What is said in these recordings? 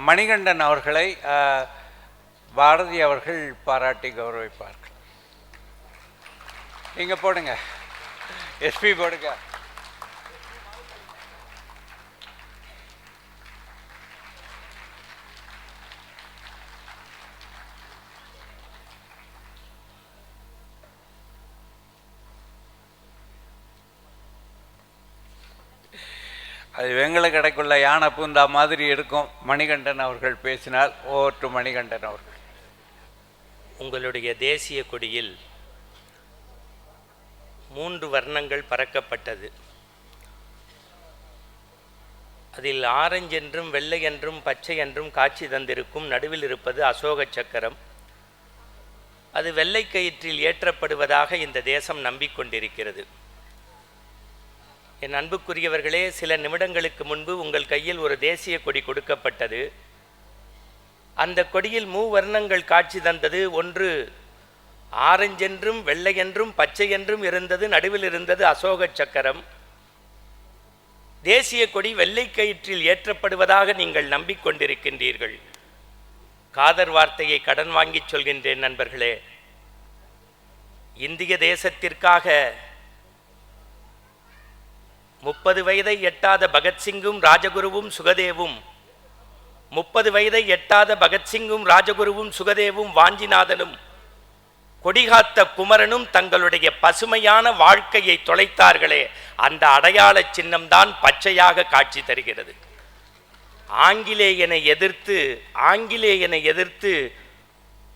மணிகண்டன் அவர்களை பாரதி அவர்கள் பாராட்டி கௌரவிப்பார்கள். இங்கே போடுங்க, எஸ்பி போடுங்க. அது வெங்கல கடைக்குள்ள யானை பூந்தா மாதிரி இருக்கும். மணிகண்டன் அவர்கள் பேசினால். ஓவர் டு மணிகண்டன் அவர்கள். உங்களுடைய தேசிய கொடியில் 3 வர்ணங்கள் பறக்கப்பட்டது. அதில் ஆரஞ்சு என்றும் வெள்ளை என்றும் பச்சை என்றும் காட்சி தந்திருக்கும். நடுவில் இருப்பது அசோக சக்கரம். அது வெள்ளை கயிற்றில் ஏற்றப்படுவதாக இந்த தேசம் நம்பிக்கொண்டிருக்கிறது. என் அன்புக்குரியவர்களே, சில நிமிடங்களுக்கு முன்பு உங்கள் கையில் ஒரு தேசிய கொடி கொடுக்கப்பட்டது. அந்த கொடியில் 3 வர்ணங்கள் காட்சி தந்தது. ஒன்று ஆரஞ்சென்றும் வெள்ளை என்றும் பச்சை என்றும் இருந்தது. நடுவில் இருந்தது அசோக சக்கரம். தேசிய கொடி வெள்ளை கயிற்றில் ஏற்றப்படுவதாக நீங்கள் நம்பிக்கொண்டிருக்கின்றீர்கள். காதர் வார்த்தையை கடன் வாங்கி சொல்கின்றேன் நண்பர்களே. இந்திய தேசத்திற்காக 30 வயதை எட்டாத பகத்சிங்கும் ராஜகுருவும் சுகதேவும் 30 வயதை எட்டாத பகத்சிங்கும் ராஜகுருவும் சுகதேவும் வாஞ்சிநாதனும் கொடிகாத்த குமரனும் தங்களுடைய பசுமையான வாழ்க்கையை தொலைத்தார்களே, அந்த அடையாள சின்னம்தான் பச்சையாக காட்சி தருகிறது. ஆங்கிலேயனை எதிர்த்து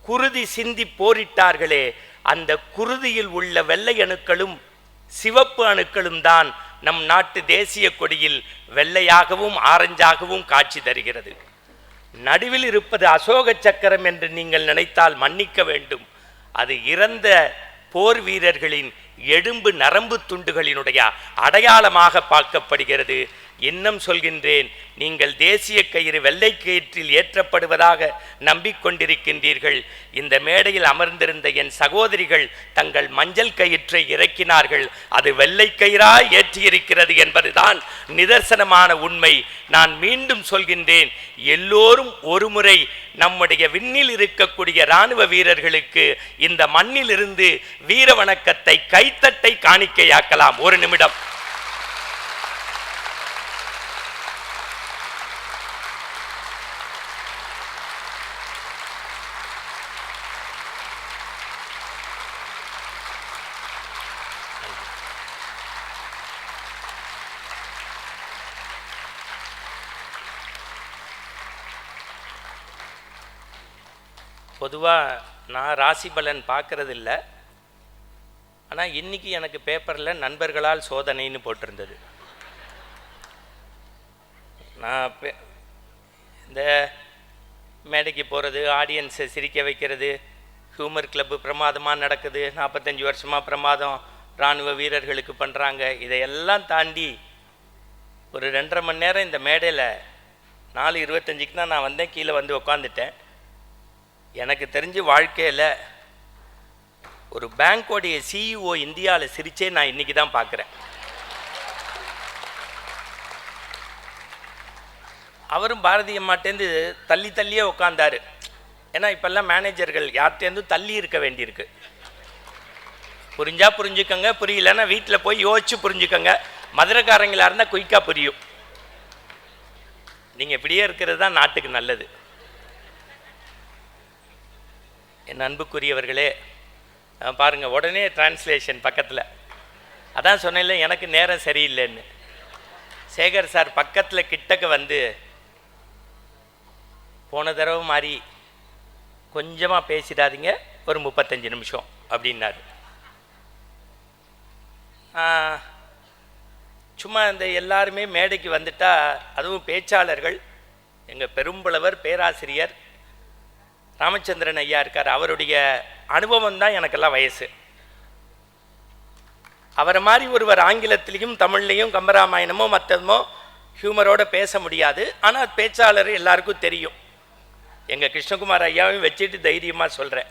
குருதி சிந்தி போரிட்டார்களே, அந்த குருதியில் உள்ள வெள்ளை அணுக்களும் சிவப்பு அணுக்களும் தான் நம் நாட்டு தேசிய கொடியில் வெள்ளையாகவும் ஆரஞ்சாகவும் காட்சி தருகிறது. நடுவில் இருப்பது அசோக சக்கரம் என்று நீங்கள் நினைத்தால் மன்னிக்க வேண்டும். அது இறந்த போர் வீரர்களின் எலும்பு நரம்பு துண்டுகளினுடைய அடையாளமாக பார்க்கப்படுகிறது. இன்னும் சொல்கின்றேன், நீங்கள் தேசிய கயிறு வெள்ளை கயிற்றில் ஏற்றப்படுவதாக நம்பிக்கொண்டிருக்கின்றீர்கள். இந்த மேடையில் அமர்ந்திருந்த என் சகோதரிகள் தங்கள் மஞ்சள் கயிற்றை இறக்கினார்கள். அது வெள்ளை கயிறாய் ஏற்றியிருக்கிறது என்பதுதான் நிதர்சனமான உண்மை. நான் மீண்டும் சொல்கின்றேன், எல்லோரும் ஒருமுறை நம்முடைய விண்ணில் இருக்கக்கூடிய இராணுவ வீரர்களுக்கு இந்த மண்ணில் இருந்து வீர வணக்கத்தை கைத்தட்டை காணிக்கையாக்கலாம். ஒரு நிமிடம். பொதுவாக நான் ராசி பலன் பார்க்கறதில்ல. ஆனால் இன்னைக்கு எனக்கு பேப்பரில் நண்பர்களால் சோதனைன்னு போட்டிருந்தது. நான் இந்த மேடைக்கு போகிறது, ஆடியன்ஸை சிரிக்க வைக்கிறது, ஹியூமர் கிளப்பு பிரமாதமாக நடக்குது, 45 வருஷமாக பிரமாதம் இராணுவ வீரர்களுக்கு பண்ணுறாங்க, இதையெல்லாம் தாண்டி ஒரு 2.5 மணி நேரம் இந்த மேடையில் 4:25க்கு தான் நான் வந்தேன். கீழே வந்து உக்காந்துட்டேன். எனக்கு தெரிஞ்சு வாழ்க்கையில் ஒரு பேங்கோடைய சிஇஓ இந்தியாவில் சிரிச்சே நான் இன்றைக்கி தான் பார்க்குறேன். அவரும் பாரதி அம்மாட்டேருந்து தள்ளியே உட்காந்தாரு. ஏன்னா இப்போல்லாம் மேனேஜர்கள் யார்கிட்டேருந்தும் தள்ளி இருக்க வேண்டியிருக்கு. புரிஞ்சா புரிஞ்சுக்கங்க, புரியலன்னா வீட்டில் போய் யோசிச்சு புரிஞ்சுக்கங்க. மதுரைக்காரங்களாக இருந்தால் குயிக்காக புரியும். நீங்கள் இப்படியே இருக்கிறது தான் நாட்டுக்கு நல்லது. என் அன்புக்குரியவர்களே, பாருங்கள், உடனே டிரான்ஸ்லேஷன் பக்கத்தில். அதான் சொன்னேன்ல, எனக்கு நேரம் சரியில்லைன்னு. சேகர் சார் பக்கத்தில் கிட்டக்க வந்து போன தடவை மாதிரி கொஞ்சமாக பேசிடாதீங்க, ஒரு 35 நிமிஷம் அப்படின்னாரு. சும்மா இந்த எல்லாருமே மேடைக்கு வந்துட்டா, அதுவும் பேச்சாளர்கள், எங்கள் பெரும்புலவர் பேராசிரியர் ராமச்சந்திரன் ஐயா இருக்கார். அவருடைய அனுபவம் தான் எனக்கெல்லாம் வயசு. அவரை மாதிரி ஒருவர் ஆங்கிலத்திலையும் தமிழ்லையும் கம்பராமாயணமோ மற்றமோ ஹியூமரோடு பேச முடியாது. ஆனால் பேச்சாளர் எல்லாருக்கும் தெரியும். எங்கள் கிருஷ்ணகுமார் ஐயாவையும் வச்சுட்டு தைரியமாக சொல்கிறேன்,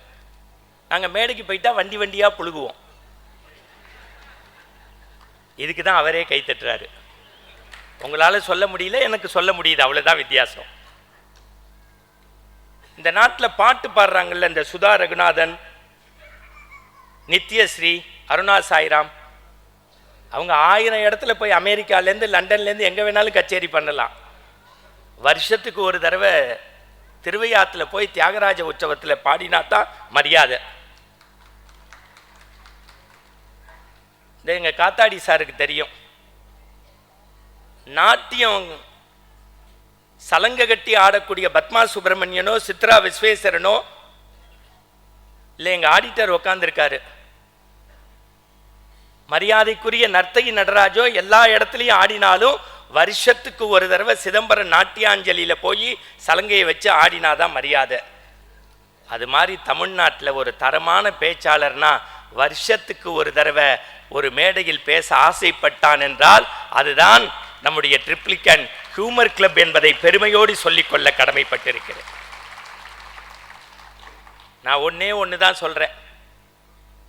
நாங்கள் மேடைக்கு போயிட்டால் வண்டியாக புழுகுவோம். இதுக்கு தான் அவரே கை தட்டுறாரு. உங்களால் சொல்ல முடியல, எனக்கு சொல்ல முடியுது, அவ்வளோதான் வித்தியாசம். இந்த நாட்டில் பாட்டு பாடுறாங்கல்ல, இந்த சுதா ரகுநாதன், நித்யஸ்ரீ, அருணா சாய்ராம், அவங்க 1000 இடத்துல போய் அமெரிக்காலேருந்து லண்டன்லேருந்து எங்கே வேணாலும் கச்சேரி பண்ணலாம். வருஷத்துக்கு ஒரு தடவை திருவையாற்றில் போய் தியாகராஜ உற்சவத்தில் பாடினா தான் மரியாதை. எங்கள் காத்தாடி சாருக்கு தெரியும், நாட்டியம் சலங்க கட்டி ஆடக்கூடிய பத்மா சுப்பிரமணியனோ சித்ரா விஸ்வேஸ்வரனோ இல்லை, எங்கள் ஆடிட்டர் உட்காந்துருக்காரு, மரியாதைக்குரிய நர்த்தகி நடராஜோ எல்லா இடத்துலையும் ஆடினாலும் வருஷத்துக்கு ஒரு தடவை சிதம்பரம் நாட்டியாஞ்சலியில் போய் சலங்கையை வச்சு ஆடினாதான் மரியாதை. அது மாதிரி தமிழ்நாட்டில் ஒரு தரமான பேச்சாளர்னா வருஷத்துக்கு ஒரு தடவை ஒரு மேடையில் பேச ஆசைப்பட்டான் என்றால் அதுதான் நம்முடைய ட்ரிப்ளிகன் ஹியூமர் கிளப் என்பதை பெருமையோடு சொல்லிக்கொள்ள கடமைப்பட்டிருக்கிறேன். நான் ஒன்று தான் சொல்கிறேன்,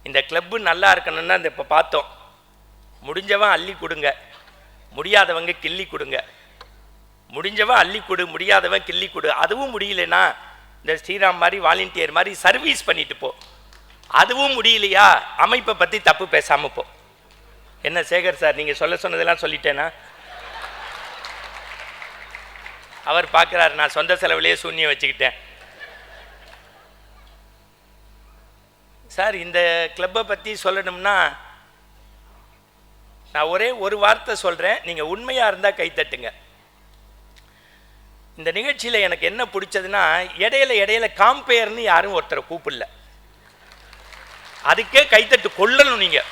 இந்த கிளப்பு நல்லா இருக்கணும்னா இந்த இப்போ பார்த்தோம், முடிஞ்சவன் அள்ளி கொடுங்க, முடியாதவங்க கிள்ளி கொடுங்க. முடிஞ்சவன் அள்ளி கொடு, முடியாதவன் கிள்ளி கொடு. அதுவும் முடியலனா இந்த ஸ்ரீராம் மாதிரி வாலண்டியர் மாதிரி சர்வீஸ் பண்ணிட்டு போ. அதுவும் முடியலையா அமைப்பை பற்றி தப்பு பேசாமல் போ. என்ன சேகர் சார், நீங்கள் சொன்னதெல்லாம் சொல்லிட்டேனா? அவர் பார்க்குறாரு, நான் சொந்த செலவுலேயே சூன்யம் வச்சுக்கிட்டேன். சார், இந்த கிளப்பை பற்றி சொல்லணும்னா நான் ஒரே ஒரு வார்த்தை சொல்கிறேன், நீங்கள் உண்மையாக இருந்தால் கைத்தட்டுங்க. இந்த நிகழ்ச்சியில் எனக்கு என்ன பிடிச்சதுன்னா, இடையில காம்பேர்னு யாரும் ஒருத்தரை கூப்பிடல, அதுக்கே கைத்தட்டு கொள்ளணும். நீங்கள்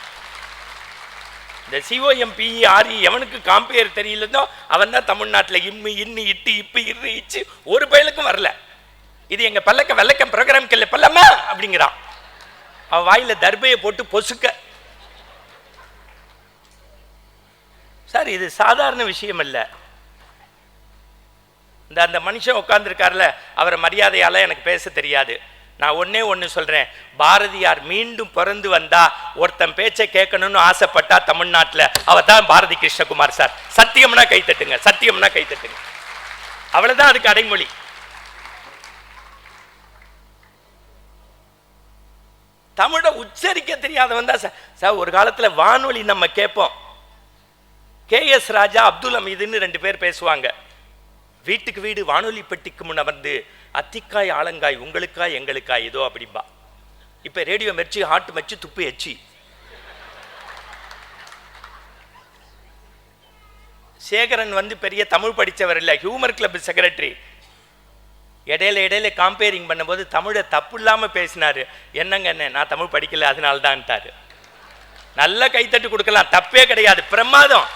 இந்த COMPERE எவனுக்கு காம்பேர் தெரியலதோ அவன் தான் தமிழ்நாட்டில் இம்மு இன்னி இட்டு இப்பு இரு இச்சு ஒரு பயலுக்கும் வரல. இது எங்கள் பல்லக்க வெள்ளக்கம் ப்ரோக்ராம் கில்ல பல்லம்மா அப்படிங்கிறான். அவன் வாயில் தர்பையை போட்டு பொசுக்க. சார், இது சாதாரண விஷயம் இல்லை. அந்த மனுஷன் உட்கார்ந்துருக்கார்ல, அவரை மரியாதையால் எனக்கு பேச தெரியாது. நான் ஒன்று சொல்கிறேன், பாரதியார் மீண்டும் பிறந்து வந்தா ஒருத்தன் பேச்சை கேட்கணும்னு ஆசைப்பட்டா தமிழ்நாட்டில் அவர் தான் பாரதி கிருஷ்ணகுமார் சார். சத்தியம்னா கைத்தட்டுங்க, சத்தியம்னா கைத்தட்டுங்க. அவ்வளோதான் அதுக்கு அடைமொழி. தமிழை உச்சரிக்க தெரியாதவன் தான் சார். ஒரு காலத்தில் வானொலி நம்ம கேட்போம், KS ராஜா, அப்துல் அமீதுன்னு 2 பேர் பேசுவாங்க. வீட்டுக்கு வீடு வானொலி பெட்டிக்கு முன் அமர்ந்து அத்திக்காய் ஆலங்காய் உங்களுக்காய் எங்களுக்காய் ஏதோ அப்படிம்பா. இப்போ ரேடியோ மெர்ச்சி ஹாட்டு மெச்சு துப்பு எச்சி. சேகரன் பெரிய தமிழ் படித்தவர் இல்லை, ஹியூமர் கிளப் செக்ரட்டரி. இடையில காம்பேரிங் பண்ணும்போது தமிழை தப்பு இல்லாமல் பேசினாரு. என்னங்க நான் தமிழ் படிக்கல அதனால தான்ட்டாரு. நல்ல கைத்தட்டு கொடுக்கலாம், தப்பே கிடையாது, பிரமாதம்.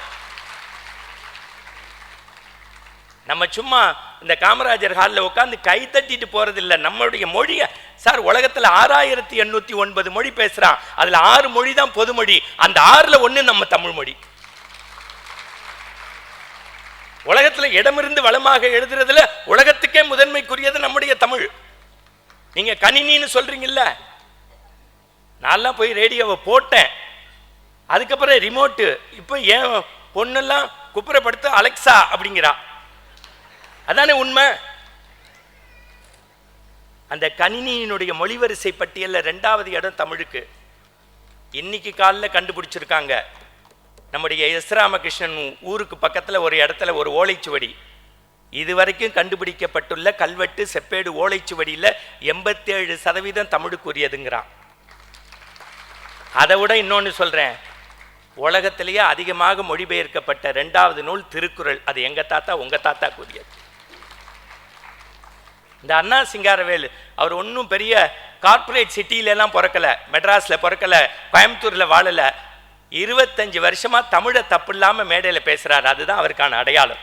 நம்ம சும்மா இந்த காமராஜர் ஹாலில் உட்காந்து கைத்தட்டிட்டு போறதில்லை. நம்மளுடைய மொழியை சார், உலகத்தில் 6809 மொழி பேசுறான், அதுல 6 மொழி தான் பொதுமொழி. அந்த 6ல் 1 நம்ம தமிழ் மொழி. உலகத்தில் இடமிருந்து வளமாக எழுதுறதுல உலகத்துக்கே முதன்மைக்குரியது நம்முடைய தமிழ். நீங்க கணினின்னு சொல்றீங்கல்ல, நான்லாம் போய் ரேடியோவை போட்டேன், அதுக்கப்புறம் ரிமோட்டு. இப்போ ஏன் பொண்ணெல்லாம் குப்புறப்படுத்த அலெக்சா அப்படிங்கிறா, அதானே உண்மை. அந்த கணினியினுடைய மொழிவரிசை பட்டியலில் 2வது இடம் தமிழுக்கு. இன்னைக்கு காலில் கண்டுபிடிச்சிருக்காங்க. நம்முடைய எஸ் ராமகிருஷ்ணன் ஊருக்கு பக்கத்தில் ஒரு இடத்துல ஒரு ஓலைச்சுவடி, இதுவரைக்கும் கண்டுபிடிக்கப்பட்டுள்ள கல்வெட்டு செப்பேடு ஓலைச்சுவடியில் 87% தமிழுக்குரியதுங்கிறான். அதை விட இன்னொன்று சொல்கிறேன், உலகத்திலேயே அதிகமாக மொழிபெயர்க்கப்பட்ட 2வது நூல் திருக்குறள். அது எங்கள் தாத்தா உங்கள் தாத்தா கூறியது. இந்த அண்ணா சிங்காரவேலு அவர் ஒன்றும் பெரிய கார்பரேட் சிட்டியிலலாம் பிறக்கலை, மெட்ராஸில் பிறக்கலை, கோயம்புத்தூரில் வாழலை. 25 வருஷமாக தமிழை தப்பு இல்லாமல் மேடையில் பேசுகிறார். அதுதான் அவருக்கான அடையாளம்.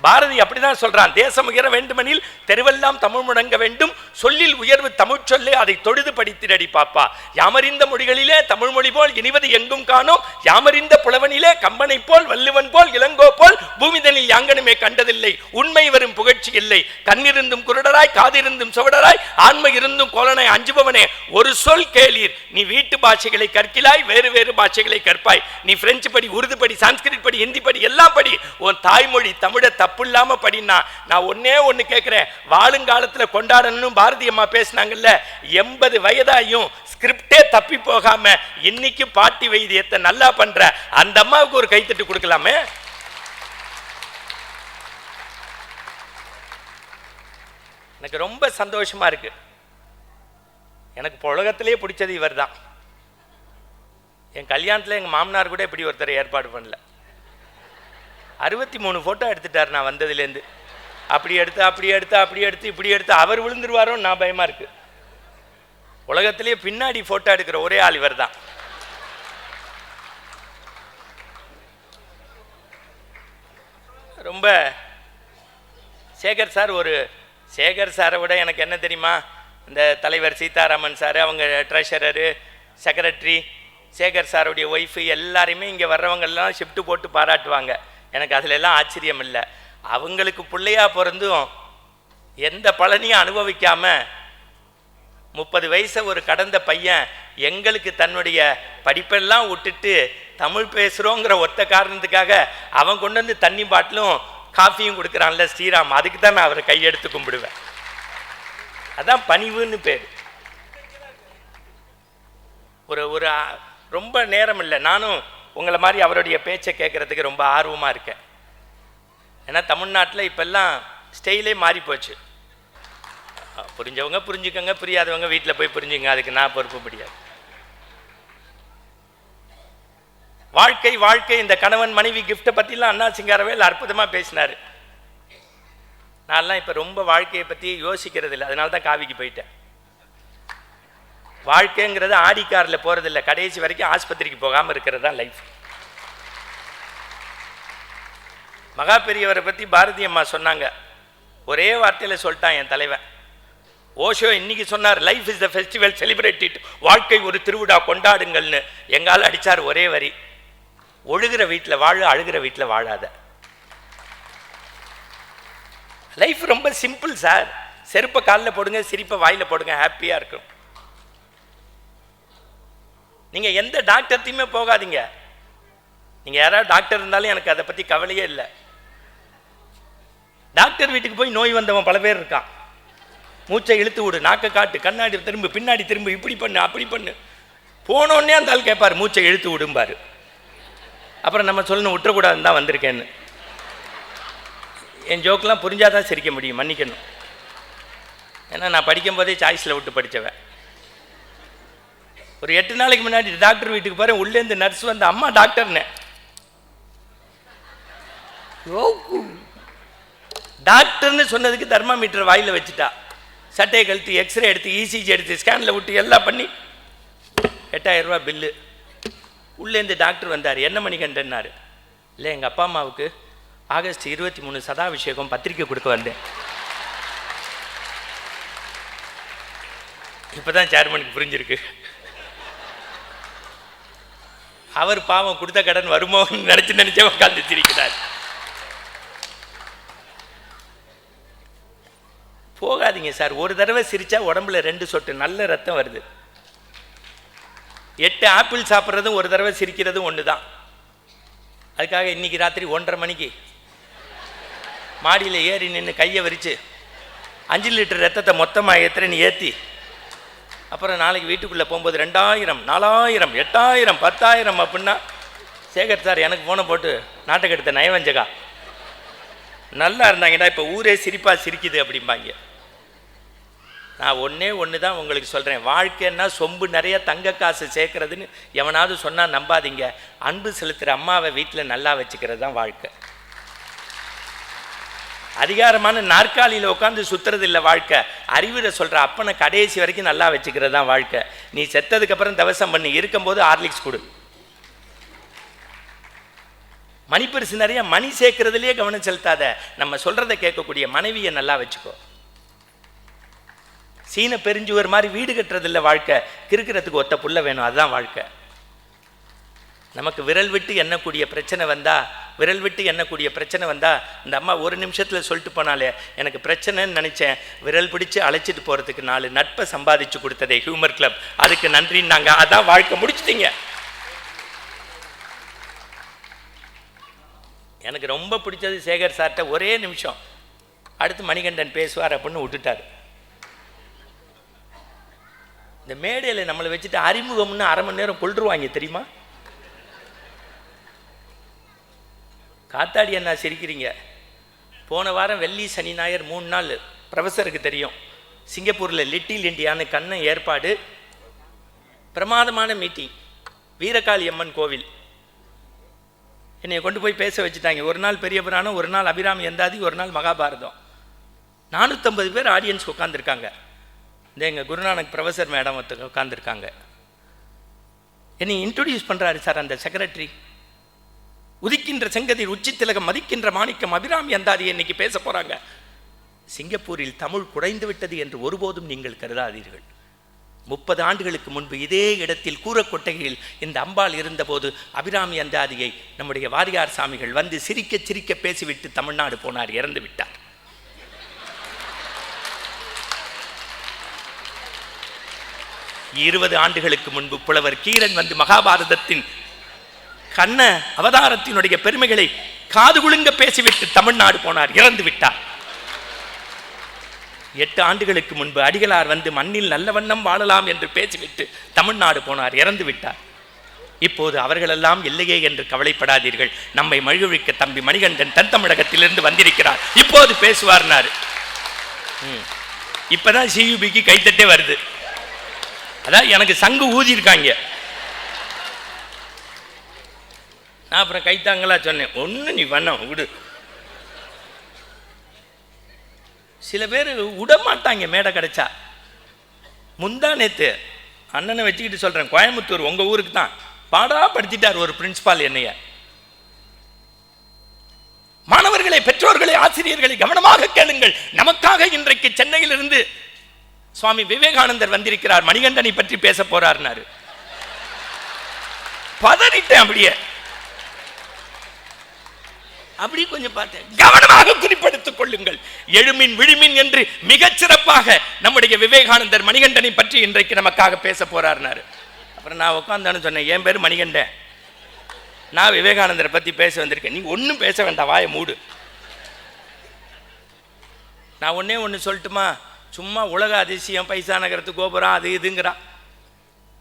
பாரதி அப்படிதான் சொல்றான், தேசம் உயர வேண்டுமெனில் தெருவெல்லாம் தமிழ் முழங்க வேண்டும், சொல்லில் உயர்வு தமிழ் சொல்லே அதை தொழுது படித்திரடி பாப்பா. யாமறிந்த மொழிகளிலே தமிழ் மொழி போல் இனிவது எங்கும் காணோம், யாமறிந்த புலவனிலே கம்பனை போல் வள்ளுவன் போல் இளங்கோ போல் பூமிதனில் யாங்கனுமே கண்டதில்லை, உண்மை வரும் புகழ்ச்சி இல்லை, கண்ணிருந்தும் குருடராய் காதிருந்தும் சுவடராய் ஆண்மை இருந்தும் கோலனை அஞ்சுபவனே ஒரு சொல் கேளீர். நீ வீட்டு பாஷைகளை கற்கிலாய், வேறு வேறு பாஷைகளை கற்பாய். நீ பிரெஞ்சு படி, உருது படி, சான்ஸ்கிரிட் படி, ஹிந்தி படி, எல்லாம் படி, உன் தாய்மொழி தமிழை தப்பு இல்லாம படினா. நான் ஒன்னே ஒன்னு கேட்கிறேன், வாழுங்காலத்துல கொண்டாடணும் பாரதி அம்மா பேசினாங்கல்ல, 80 வயதாயும் ஸ்கிரிப்டே தப்பி போகாம இன்னைக்கு பாட்டி வைத்தியத்தை நல்லா பண்ற அந்த அம்மாவுக்கு ஒரு கைத்தட்டு கொடுக்கலாமே. எனக்கு ரொம்ப சந்தோஷமா இருக்கு. எனக்கு உலகத்திலே பிடிச்சது இவர் தான். என் கல்யாணத்தில் எங்கள் மாமனார் கூட இப்படி ஒருத்தர் ஏற்பாடு பண்ணல. 63 ஃபோட்டோ எடுத்துட்டார் நான் வந்ததுலேருந்து. அப்படி எடுத்து இப்படி எடுத்து அவர் விழுந்துருவாரோன்னு நான் பயமாக இருக்கு. உலகத்திலேயே பின்னாடி ஃபோட்டோ எடுக்கிற ஒரே ஆள் இவர் தான். ரொம்ப சேகர் சாரை விட எனக்கு என்ன தெரியுமா, இந்த தலைவர் சீதாராமன் சார், அவங்க ட்ரெஷரரு, செக்ரட்டரி, சேகர் சாருடைய ஒய்ஃபு எல்லாருமே இங்கே வர்றவங்கெல்லாம் ஷிஃப்ட்டு போட்டு பாராட்டுவாங்க. எனக்கு அதில் எல்லாம் ஆச்சரியம் இல்லை. அவங்களுக்கு பிள்ளையா பிறந்தும் எந்த பலனையும் அனுபவிக்காமல் 30 வயசை ஒரு கடந்த பையன் எங்களுக்கு தன்னுடைய படிப்பெல்லாம் விட்டுட்டு தமிழ் பேசுகிறோங்கிற ஒத்த காரணத்துக்காக அவன் கொண்டு வந்து தண்ணி பாட்டிலும் காஃபியும் கொடுக்குறான்ல ஸ்ரீராம், அதுக்கு தான் நான் அவரை கையெடுத்து கும்பிடுவேன். அதான் பணிவுன்னு பேர். ஒரு ரொம்ப நேரம் இல்லை, நானும் உங்களை மாதிரி அவருடைய பேச்சை கேட்குறதுக்கு ரொம்ப ஆர்வமாக இருக்கேன். ஏன்னா தமிழ்நாட்டில் இப்போல்லாம் ஸ்டைலே மாறி போச்சு. புரிஞ்சவங்க புரிஞ்சுக்கங்க, புரியாதவங்க வீட்டில் போய் புரிஞ்சுங்க, அதுக்கு நான் பொறுப்பு முடியாது. வாழ்க்கை இந்த கணவன் மனைவி கிஃப்டை பற்றிலாம் அண்ணா சிங்காரவேல் அற்புதமாக பேசினார். நான்லாம் இப்போ ரொம்ப வாழ்க்கையை பற்றி யோசிக்கிறது இல்லை, அதனால தான் காவிக்கு போயிட்டேன். வாழ்க்கைங்கிறது ஆடி காரில் போகிறதில்ல, கடைசி வரைக்கும் ஆஸ்பத்திரிக்கு போகாமல் இருக்கிறது தான் லைஃப். மகா பெரியவரை பற்றி பாரதி அம்மா சொன்னாங்க, ஒரே வார்த்தையில் சொல்லிட்டான் என் தலைவன். ஓஷோ இன்னைக்கு சொன்னார், லைஃப் இஸ் த ஃபெஸ்டிவல் செலிப்ரேட்டிட், வாழ்க்கை ஒரு திருவிழா கொண்டாடுங்கள்னு. எங்கால் அடித்தார் ஒரே வரி, ஒழுகிற வீட்டில் வாழ, அழுகிற வீட்டில் வாழாத. லைஃப் ரொம்ப சிம்பிள் சார். செருப்பை காலில் போடுங்க, சிரிப்பை வாயில் போடுங்க, ஹாப்பியாக இருக்கும். நீங்கள் எந்த டாக்டர்த்தையுமே போகாதீங்க. நீங்கள் யாராவது டாக்டர் இருந்தாலும் எனக்கு அதை பற்றி கவலையே இல்லை. டாக்டர் வீட்டுக்கு போய் நோய் வந்தவன் பல பேர் இருக்கான். மூச்சை இழுத்து விடு, நாக்கை காட்டு, கண்ணாடி திரும்ப, பின்னாடி திரும்ப, இப்படி பண்ணு அப்படி பண்ணு. போனோடனே அந்த ஆள் கேட்பார், மூச்சை இழுத்து விடும்பார். அப்புறம் நம்ம சொல்லணும், விட்டுறக்கூடாதுன்னு தான் வந்திருக்கேன்னு. என் ஜோக்கெலாம் புரிஞ்சாதான் சிரிக்க முடியும், மன்னிக்கணும். ஏன்னா நான் படிக்கும் போதே சாய்ஸில் விட்டு படித்தவன். ஒரு 8 நாளைக்கு முன்னாடி டாக்டர் வீட்டுக்கு பாரு, உள்ளேருந்து நர்ஸ் வந்து, அம்மா டாக்டர்னு. டாக்டர்னு சொன்னதுக்கு தெர்மாமீட்டர் வாயில் வச்சுட்டா, சட்டையை கழுத்து, எக்ஸ்ரே எடுத்து, இசிஜி எடுத்து, ஸ்கேனில் விட்டு எல்லாம் பண்ணி 8000 ரூபா பில்லு. உள்ளேருந்து டாக்டர் வந்தார், என்ன மணிகண்டன்னாரு. இல்லை, எங்கள் அப்பா அம்மாவுக்கு ஆகஸ்ட் 23 சதாபிஷேகம், பத்திரிக்கை கொடுக்க வந்தேன். இப்போ தான் சேர்மனுக்கு புரிஞ்சிருக்கு. அவர் பாவம் கொடுத்த கடன் வருமோன்னு நினச்சே உட்காந்து சிரிக்கிறார். போகாதீங்க சார். ஒரு தடவை சிரிச்சா உடம்புல 2 சொட்டு நல்ல ரத்தம் வருது. 8 ஆப்பிள் சாப்பிட்றதும் ஒரு தடவை சிரிக்கிறதும் ஒன்று தான். அதுக்காக இன்னைக்கு ராத்திரி 1:30 மணிக்கு மாடியில் ஏறி நின்று கையை விரித்து 5 லிட்டர் ரத்தத்தை மொத்தமாக ஏற்றுறேன்னு ஏற்றி, அப்புறம் நாளைக்கு வீட்டுக்குள்ளே போகும்போது 2000, 4000, 8000, 10,000 அப்படின்னா, சேகர் சார் எனக்கு ஃபோனை போட்டு, நாட்டை எடுத்த நயவஞ்சகா நல்லா இருந்தாங்கடா, இப்போ ஊரே சிரிப்பாக சிரிக்குது அப்படிம்பாங்க. நான் ஒன்று தான் உங்களுக்கு சொல்கிறேன், வாழ்க்கைன்னா சொம்பு நிறைய தங்க காசு சேர்க்கறதுன்னு எவனாவது சொன்னால் நம்பாதீங்க. அன்பு செலுத்துகிற அம்மாவை வீட்டில் நல்லா வச்சுக்கிறது தான் வாழ்க்கை. அதிகாரமான நாற்காலியில் உட்காந்து சுற்றுறது இல்லை வாழ்க்கை. அறிவுரை சொல்கிற அப்பனை கடைசி வரைக்கும் நல்லா வச்சுக்கிறது தான் வாழ்க்கை. நீ செத்ததுக்கப்புறம் தவசம் பண்ணி, இருக்கும்போது ஹார்லிக்ஸ் கொடு. மணிப்பரிசு நிறைய, மணி சேர்க்கறதுலேயே கவனம் செலுத்தாத. நம்ம சொல்கிறத கேட்கக்கூடிய மனைவியை நல்லா வச்சுக்கோ. சீன பெருஞ்சுவர் மாதிரி வீடு கட்டுறது இல்லை வாழ்க்கை. கிறுக்கிறதுக்கு ஒத்த புள்ள வேணும், அதுதான் வாழ்க்கை. நமக்கு விரல் விட்டு எண்ணக்கூடிய பிரச்சனை வந்தால் இந்த அம்மா ஒரு நிமிஷத்தில் சொல்லிட்டு போனாலே, எனக்கு பிரச்சனைன்னு நினச்சேன், விரல் பிடிச்சு அழைச்சிட்டு போகிறதுக்கு 4 நட்பை சம்பாதிச்சு கொடுத்ததே ஹியூமர் கிளப், அதுக்கு நன்றின்னாங்க. அதான் வாழ்க்கை, முடிச்சிட்டீங்க. எனக்கு ரொம்ப பிடிச்சது சேகர் சார்கிட்ட ஒரே நிமிஷம் அடுத்து மணிகண்டன் பேசுவார் அப்படின்னு விட்டுட்டார். இந்த மேடையில் நம்மளை வச்சுட்டு அறிமுகம்னு அரை மணி நேரம் கொள்ளுருவாங்க தெரியுமா? காத்தாடி என்ன சிரிக்கிறீங்க? போன வாரம் வெள்ளி சனி ஞாயிறு 3 நாள் ப்ரொஃபஸருக்கு தெரியும், சிங்கப்பூரில் லிட்டில் இண்டியான்னு கண்ணன் ஏற்பாடு, பிரமாதமான மீட்டிங், வீரகாளி அம்மன் கோவில். என்னை கொண்டு போய் பேச வச்சுட்டாங்க. ஒரு நாள் பெரிய புராணம், ஒரு நாள் அபிராமி எந்தாதி, ஒரு நாள் மகாபாரதம். 450 பேர் ஆடியன்ஸ் உட்காந்துருக்காங்க. இந்த எங்கள் குருநானக் ப்ரொஃபஸர் மேடம் உட்காந்துருக்காங்க. என்னை இன்ட்ரடியூஸ் பண்ணுறாரு சார் அந்த செக்ரட்டரி. உதிக்கின்ற செங்கதிர் உச்சி திலகம் மதிக்கின்ற மாணிக்கம் அபிராமி அந்தாதி இன்னைக்கு பேச போகிறாங்க. சிங்கப்பூரில் தமிழ் குறைந்து விட்டது என்று ஒருபோதும் நீங்கள் கருதாதீர்கள். 30 ஆண்டுகளுக்கு முன்பு இதே இடத்தில் கூரக்கொட்டையில் இந்த அம்பாள் இருந்தபோது அபிராமி அந்தாதியை நம்முடைய வாரியார் சாமிகள் வந்து சிரிக்க சிரிக்க பேசிவிட்டு தமிழ்நாடு போனார், இறந்து விட்டார். இருபது ஆண்டுகளுக்கு முன்பு புலவர் கீரன் வந்து மகாபாரதத்தின் கண்ண அவதாரத்தினுடைய பெருமைகளை காது குலுங்க பேசிவிட்டு தமிழ்நாடு போனார், இறந்து விட்டார். 8 ஆண்டுகளுக்கு முன்பு அடிகளார் வந்து மண்ணில் நல்ல வண்ணம் வாழலாம் என்று பேசிவிட்டு தமிழ்நாடு போனார், இறந்து விட்டார். இப்போது அவர்களெல்லாம் இல்லையே என்று கவலைப்படாதீர்கள். நம்மை மகிழ்விக்க தம்பி மணிகண்டன் தென் தமிழகத்திலிருந்து வந்திருக்கிறார், இப்போது பேசுவார்னாரு. இப்பதான் சியூபிக்கு கைத்தட்டே வருது. அதான் எனக்கு சங்கு ஊதியிருக்காங்க. நான் அப்புறம் கைத்தாங்களா சொன்னேன், ஒன்று நீ பண்ண விடு. சில பேர் விடமாட்டாங்க மேடை கிடைச்சா. முந்தா நேத்து அண்ணனை வச்சுக்கிட்டு சொல்கிறேன், கோயம்புத்தூர் உங்கள் ஊருக்கு தான் பாடா படுத்திட்டார் ஒரு பிரின்சிபால் என்னைய. மாணவர்களை, பெற்றோர்களை, ஆசிரியர்களை கவனமாக கேளுங்கள். நமக்காக இன்றைக்கு சென்னையிலிருந்து சுவாமி விவேகானந்தர் வந்திருக்கிறார், மணிகண்டனை பற்றி பேச போறார்னாரு. பதறிட்டேன். அப்படி கொஞ்சம் பார்த்தேன். கவனமாக குறிப்பெடுத்துக் கொள்ளுங்கள். எழுமின் விழுமின் என்று மிகச் சிறப்பாக நம்முடைய விவேகானந்தர் மணிகண்டனை பற்றி இன்றைக்கு நமக்காக பேச போறார்னாரு. அப்புறம் நான் உட்காந்தான்னு சொன்னேன், என் பேர் மணிகண்டன், நான் விவேகானந்தரை பத்தி பேச வந்திருக்கேன், நீ ஒன்றும் பேச வேண்டாம், வாயை மூடு. நான் ஒன்று சொல்லட்டுமா? சும்மா உலக அதிசயம், பைசா நகரத்து கோபுரம், அது இதுங்கிறான்.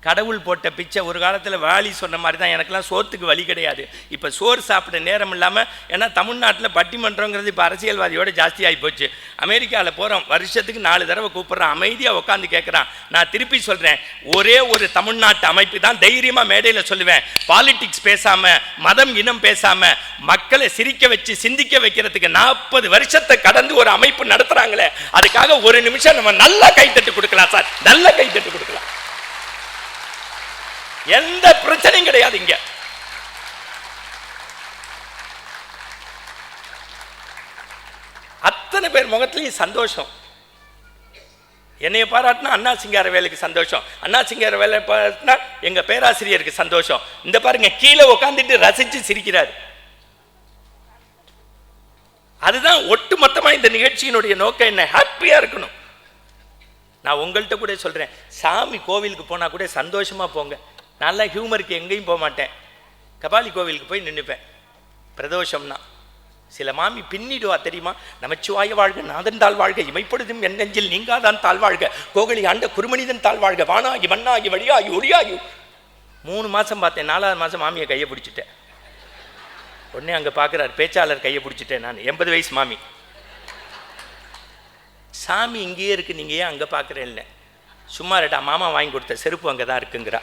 கடவுள் போட்ட பிச்சை. ஒரு காலத்தில் வாலி சொன்ன மாதிரி தான், எனக்கெல்லாம் சோத்துக்கு வழி கிடையாது. இப்போ சோறு சாப்பிட நேரம் இல்லாமல், ஏன்னா தமிழ்நாட்டில் பட்டிமன்றங்கிறது இப்போ அரசியல்வாதியோட ஜாஸ்தியாகி போச்சு. அமெரிக்காவில் போகிறோம், வருஷத்துக்கு 4 தடவை கூப்பிட்றான், அமைதியாக உட்காந்து கேட்குறான். நான் திருப்பி சொல்கிறேன், ஒரே ஒரு தமிழ்நாட்டு அமைப்பு தான் தைரியமாக மேடையில் சொல்லுவேன். பாலிடிக்ஸ் பேசாமல், மதம் இனம் பேசாமல், மக்களை சிரிக்க வச்சு சிந்திக்க வைக்கிறதுக்கு 40 வருஷத்தை கடந்து ஒரு அமைப்பு நடத்துகிறாங்களே, அதுக்காக ஒரு நிமிஷம் நம்ம நல்லா கைத்தட்டு கொடுக்கலாம் சார், நல்லா கைத்தட்டு கொடுக்கலாம். எந்த பிரச்சனையும் கிடையாது இங்க. அத்தனை பேர் முகத்திலையும் சந்தோஷம். என்னைய பாராட்டினா அண்ணா சிங்காரவேலுக்கு சந்தோஷம், அண்ணா சிங்காரவேலை பாராட்டினா எங்க பேராசிரியருக்கு சந்தோஷம். இந்த பாருங்க, கீழே உட்காந்துட்டு ரசிச்சு சிரிக்கிறார். அதுதான் ஒட்டுமொத்தமா இந்த நிகழ்ச்சியினுடைய நோக்கம். என்ன, ஹாப்பியா இருக்கணும். நான் உங்கள்கிட்ட கூட சொல்றேன், சாமி கோவிலுக்கு போனா கூட சந்தோஷமா போங்க. நல்லா ஹியூமருக்கு எங்கேயும் போக மாட்டேன். கபாலி கோவிலுக்கு போய் நின்றுப்பேன் பிரதோஷம்னா. சில மாமி பின்னிடுவா தெரியுமா, நமச்சிவாய வாழ்க, நாதன் தாழ் வாழ்க, இமைப்படுதும் என் நெஞ்சில் நீங்காதான் தாழ்வாழ்க, கோகலி ஆண்ட குருமனிதன் தாழ்வாழ்க, வானாகி மண்ணாகி வழியாகி ஒளியாகி. 3 மாதம் பார்த்தேன். 4ஆவது மாதம் மாமியை கையை பிடிச்சிட்டேன். உடனே அங்கே பார்க்குறாரு பேச்சாளர், கையை பிடிச்சிட்டேன் நான். 80 வயசு மாமி. சாமி இங்கேயே இருக்கு, நீங்கள் ஏன் அங்கே பார்க்குறேன்? இல்லை, சும்மா ரெட்டா, மாமா வாங்கி கொடுத்த செருப்பு அங்கே தான் இருக்குங்கிறா.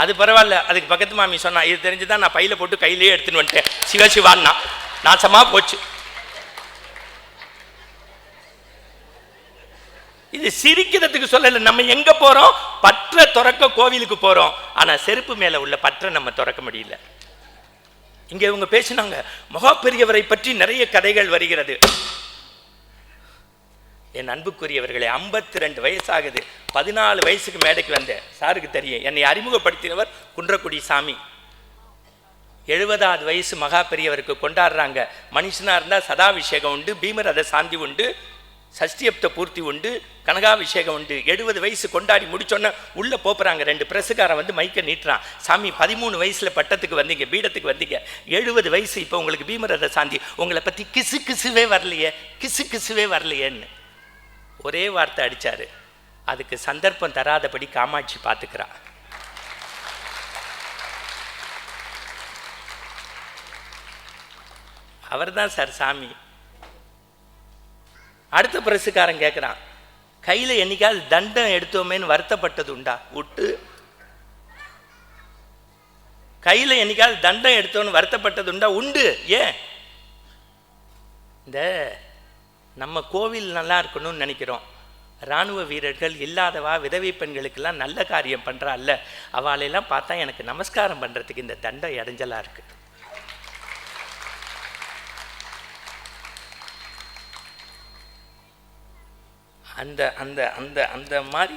அது பரவாயில்ல. அதுக்கு பக்கத்து மாமி சொன்னா, இது தெரிஞ்சுதான் நான் பையில போட்டு கையிலேயே எடுத்துன்னு வந்துட்டேன். சிவசிவான்னா நாசமா போச்சு. இது சிரிக்கிறதுக்கு சொல்லல. நம்ம எங்க போறோம்? பற்ற துறக்க கோவிலுக்கு போறோம். ஆனா செருப்பு மேல உள்ள பற்ற நம்ம துறக்க முடியல. இங்க இவங்க பேசினாங்க, மகா பெரியவரை பற்றி நிறைய கதைகள் வருகிறது. என் அன்புக்குரியவர்களே, 52 வயசாகுது. 14 வயசுக்கு மேடைக்கு வந்தேன். சாருக்கு தெரியும், என்னை அறிமுகப்படுத்தினவர் குன்றக்குடி சாமி. 70வது வயசு மகா பெரியவருக்கு கொண்டாடுறாங்க. மனுஷனா இருந்தால் சதாபிஷேகம் உண்டு, பீமரத சாந்தி உண்டு, சஷ்டியப்த பூர்த்தி உண்டு, கனகாபிஷேகம் உண்டு. 70 வயசு கொண்டாடி முடிச்சோன்னே உள்ளே போப்புறாங்க. 2 பிரசுக்காரன் வந்து மைக்க நீட்டுறான். சாமி 13 வயசில் பட்டத்துக்கு வந்தீங்க, பீடத்துக்கு வந்தீங்க, 70 வயசு, இப்போ உங்களுக்கு பீமரத சாந்தி, உங்களை பற்றி கிசு கிசுவே வரலையே, கிசு கிசுவே வரலையேன்னு ஒரே வார்த்தை அடித்தார். அதுக்கு சந்தர்ப்பம் தராதபடி காமாட்சி பார்த்துக்கிறான். அவர் தான் சார் சாமி. அடுத்த பிரசுக்காரன் கேட்குறான், கையில் என்னைக்காவது தண்டம் எடுத்தோமேன்னு வருத்தப்பட்டது உண்டா? விட்டு கையில் என்னைக்காவது தண்டம் எடுத்தோன்னு வருத்தப்பட்டது உண்டா? உண்டு. ஏன்? இந்த நம்ம கோவில் நல்லா இருக்கணும்னு நினைக்கிறோம். இராணுவ வீரர்கள் இல்லாதவா விதவை பெண்களுக்கெல்லாம் நல்ல காரியம் பண்ணுறாள்ல, அவளையெல்லாம் பார்த்தா எனக்கு நமஸ்காரம் பண்ணுறதுக்கு இந்த தண்டம் இடைஞ்சலாக இருக்குது. அந்த அந்த அந்த அந்த மாதிரி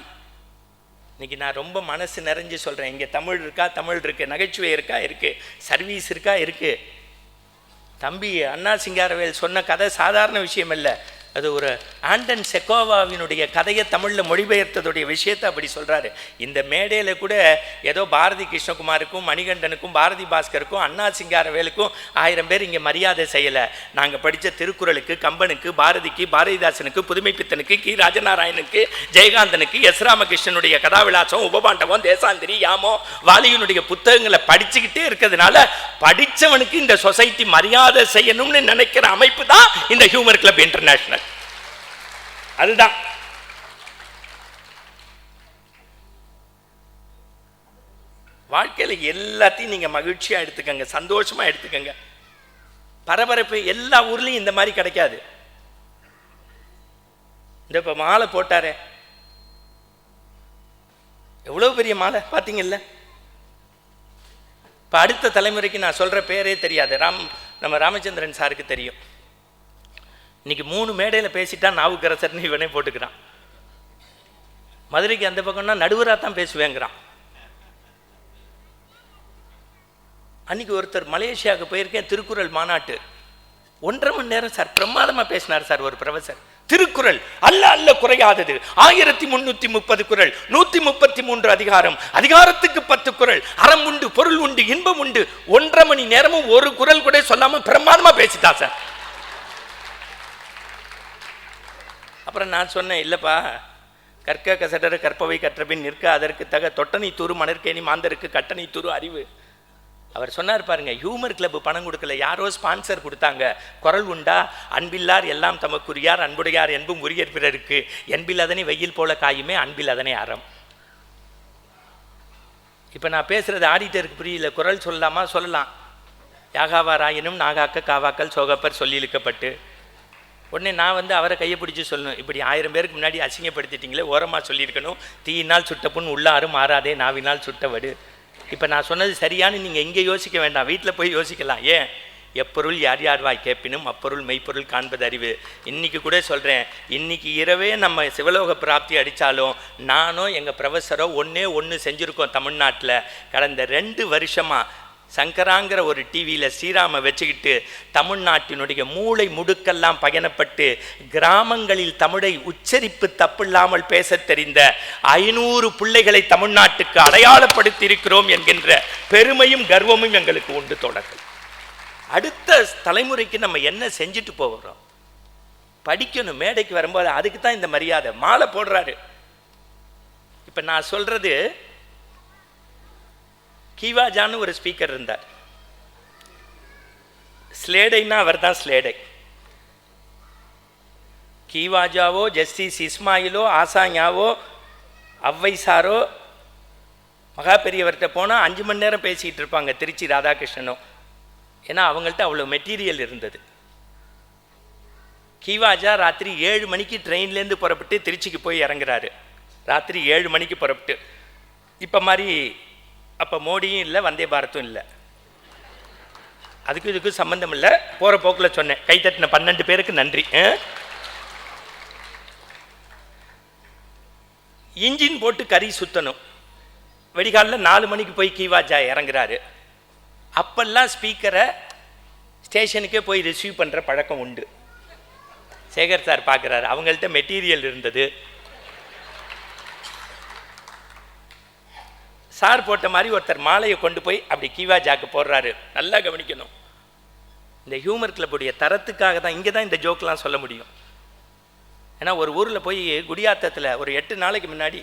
இன்னைக்கு நான் ரொம்ப மனசு நிறைஞ்சு சொல்கிறேன். இங்கே தமிழ் இருக்கா? தமிழ் இருக்குது. நகைச்சுவை இருக்கா? இருக்குது. சர்வீஸ் இருக்கா? இருக்குது. தம்பி அண்ணா சிங்காரவேல் சொன்ன கதை சாதாரண விஷயம் இல்லை. அது ஒரு ஆண்டன் செக்கோவாவினுடைய கதையை தமிழில் மொழிபெயர்த்ததுடைய விஷயத்தை அப்படி சொல்கிறாரு. இந்த மேடையில் கூட ஏதோ பாரதி கிருஷ்ணகுமாருக்கும் மணிகண்டனுக்கும் பாரதி பாஸ்கருக்கும் அண்ணா சிங்காரவேலுக்கும் 1000 பேர் இங்கே மரியாதை செய்யலை. நாங்கள் படித்த திருக்குறளுக்கு, கம்பனுக்கு, பாரதிக்கு, பாரதிதாசனுக்கு, புதுமைப்பித்தனுக்கு, கி ராஜநாராயணுக்கு, ஜெயகாந்தனுக்கு, எஸ் ராமகிருஷ்ணனுடைய கதாவிலாசம், உபபாண்டவம், தேசாந்திரி, யாமோ, வாலியினுடைய புத்தகங்களை படிச்சுக்கிட்டே இருக்கிறதுனால படித்தவனுக்கு இந்த சொசைட்டி மரியாதை செய்யணும்னு நினைக்கிற அமைப்பு தான் இந்த ஹியூமர் கிளப் இன்டர்நேஷனல். அதுதான் வாழ்க்கையில் எல்லாத்தையும் நீங்க மகிழ்ச்சியா எடுத்துக்கங்க, சந்தோஷமா எடுத்துக்கங்க. பரபரப்பு எல்லா ஊர்லயும் இந்த மாதிரி கிடைக்காது. இந்த இப்ப மாலை போட்டாரே, எவ்வளவு பெரிய மாலை பாத்தீங்கல்ல. இப்ப அடுத்த தலைமுறைக்கு நான் சொல்ற பேரே தெரியாது. நம்ம ராமச்சந்திரன் சாருக்கு தெரியும். இன்னைக்கு 3 மேடையில் பேசிட்டா நாவுக்கரசர்னு இவனே போட்டுக்கிறான். மதுரைக்கு அந்த பக்கம்னா நடுவராக தான் பேசுவேங்கிறான். அன்னைக்கு ஒருத்தர் மலேசியாவுக்கு போயிருக்கேன், திருக்குறள் மாநாட்டு, 1.5 மணி நேரம் சார் பிரமாதமாக பேசினார் சார் ஒரு ப்ரொஃபசர். திருக்குறள் அல்ல அல்ல குறையாதது, 1330 குறள், 133 அதிகாரம், அதிகாரத்துக்கு 10 குறள், அறம் உண்டு, பொருள் உண்டு, இன்பம் உண்டு. 1.5 மணி நேரமும் ஒரு குறள் கூட சொல்லாம பிரமாதமா பேசிட்டா சார். அப்புறம் நான் சொன்னேன், இல்லைப்பா, கற்க கசடர கற்பவை கற்றபின் நிற்க அதற்கு தக தொட்டனை தூறு மணற்கேணி மாந்தருக்கு கட்டணை தூறு அறிவு. அவர் சொன்னார் பாருங்க, ஹியூமர் கிளப் பணம் கொடுக்கல, யாரோ ஸ்பான்சர் கொடுத்தாங்க. குறள் உண்டா? அன்பில்லார் எல்லாம் தமக்குரியார், அன்புடையார் என்பும் உரியர் பிறருக்கு, என்பில் அதனை வெயில் போல காயுமே, அன்பில் அதனை அறம். இப்போ நான் பேசுறது ஆடிட்டருக்கு புரியல. குறள் சொல்லலாமா? சொல்லலாம். யாகாவாராயினும் நாகாக்க காவாக்கள் சோகப்பர் சொல்லி இழுக்கப்பட்டு. உடனே நான் வந்து அவரை கையை பிடிச்சி சொல்லணும், இப்படி 1000 பேருக்கு முன்னாடி அசிங்கப்படுத்திட்டீங்களே, ஓரமாக சொல்லியிருக்கணும். தீயினால் சுட்ட புண் உள்ளாரும் மாறாதே, நாவினால் சுட்டவடு. இப்போ நான் சொன்னது சரியானு நீங்கள் இங்கே யோசிக்க வேண்டாம், வீட்டில் போய் யோசிக்கலாம். ஏன்? எப்பொருள் யார் யார் வாய் கேட்பினும் அப்பொருள் மெய்ப்பொருள் காண்பது அறிவு. இன்றைக்கி கூட சொல்கிறேன், இன்றைக்கி இரவே நம்ம சிவலோக பிராப்தி அடித்தாலும் நானோ எங்கள் ப்ரொஃபஸரோ ஒன்று செஞ்சுருக்கோம் தமிழ்நாட்டில். கடந்த 2 வருஷமாக சங்கராங்கிற ஒரு டிவியில் ஸ்ரீராமை வச்சுக்கிட்டு தமிழ்நாட்டினுடைய மூளை முடுக்கெல்லாம் பயணப்பட்டு கிராமங்களில் தமிழை உச்சரிப்பு தப்பில்லாமல் பேச தெரிந்த 500 பிள்ளைகளை தமிழ்நாட்டுக்கு அடையாளப்படுத்தி இருக்கிறோம் என்கின்ற பெருமையும் கர்வமும் எங்களுக்கு உண்டு. தொடர்கள் அடுத்த தலைமுறைக்கு நம்ம என்ன செஞ்சுட்டு போகிறோம்? படிக்கணும். மேடைக்கு வரும்போது அதுக்கு தான் இந்த மரியாதை. மாலை போடுறாரு. இப்போ நான் சொல்றது, கீவாஜான்னு ஒரு ஸ்பீக்கர் இருந்தார். ஸ்லேடைன்னா அவர் தான் ஸ்லேடை. கீவாஜாவோ ஜஸ்டிஸ் இஸ்மாயிலோ ஆசாஞாவோ அவ்வைசாரோ மகா பெரியவர்கிட்ட போனால் 5 மணி நேரம் பேசிக்கிட்டு இருப்பாங்க, திருச்சி ராதாகிருஷ்ணனோ. ஏன்னா அவங்கள்ட்ட அவ்வளோ மெட்டீரியல் இருந்தது. கீவாஜா ராத்திரி 7 மணிக்கு ட்ரெயின்லேருந்து புறப்பட்டு திருச்சிக்கு போய் இறங்குறாரு. ராத்திரி 7 மணிக்கு புறப்பட்டு. இப்போ மாதிரி அப்போ மோடியும் இல்லை, வந்தே பாரத்தும் இல்லை, அதுக்கும் இதுக்கும் சம்பந்தம் இல்லை. போகிற போக்கில் சொன்னேன். கைத்தட்டின 12 பேருக்கு நன்றி. இன்ஜின் போட்டு கறி சுற்றணும். வெடிகாலில் 4 மணிக்கு போய் கீவாஜா இறங்குறாரு. அப்பெல்லாம் ஸ்பீக்கரை ஸ்டேஷனுக்கே போய் ரிசீவ் பண்ணுற பழக்கம் உண்டு. சேகர் சார் பார்க்குறாரு, அவங்கள்ட்ட மெட்டீரியல் இருந்தது. சார் போட்ட மாதிரி ஒருத்தர் மாலையை கொண்டு போய் அப்படி கீவா ஜாக்கு போடுறாரு. நல்லா கவனிக்கணும், இந்த ஹியூமர் கிளப்புடைய தரத்துக்காக தான் இங்கே தான் இந்த ஜோக்கெலாம் சொல்ல முடியும். ஏன்னா ஒரு ஊரில் போய் குடியாத்தத்தில் ஒரு 8 நாளைக்கு முன்னாடி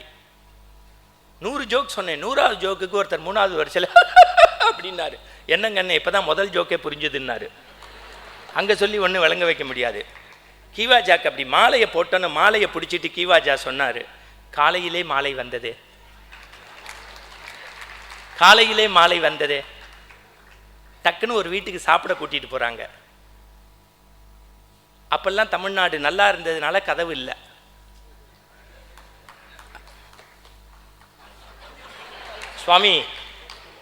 100 ஜோக் சொன்னேன். 100வது ஜோக்குக்கு ஒருத்தர் 3வது வருஷத்தில் அப்படின்னாரு. என்னங்கண்ணே இப்போ தான் முதல் ஜோக்கே புரிஞ்சுதுன்னாரு. அங்கே சொல்லி ஒன்றும் விளங்க வைக்க முடியாது. கீவா ஜாக் அப்படி மாலையை போட்டோன்னு மாலையை பிடிச்சிட்டு கீவா ஜா சொன்னார், காலையிலே மாலை வந்தது, காலையிலே மாலை வந்தது. டக்குன்னு ஒரு வீட்டுக்கு சாப்பிட கூட்டிகிட்டு போகிறாங்க. அப்பெல்லாம் தமிழ்நாடு நல்லா இருந்ததுனால கதவு இல்லை. சுவாமி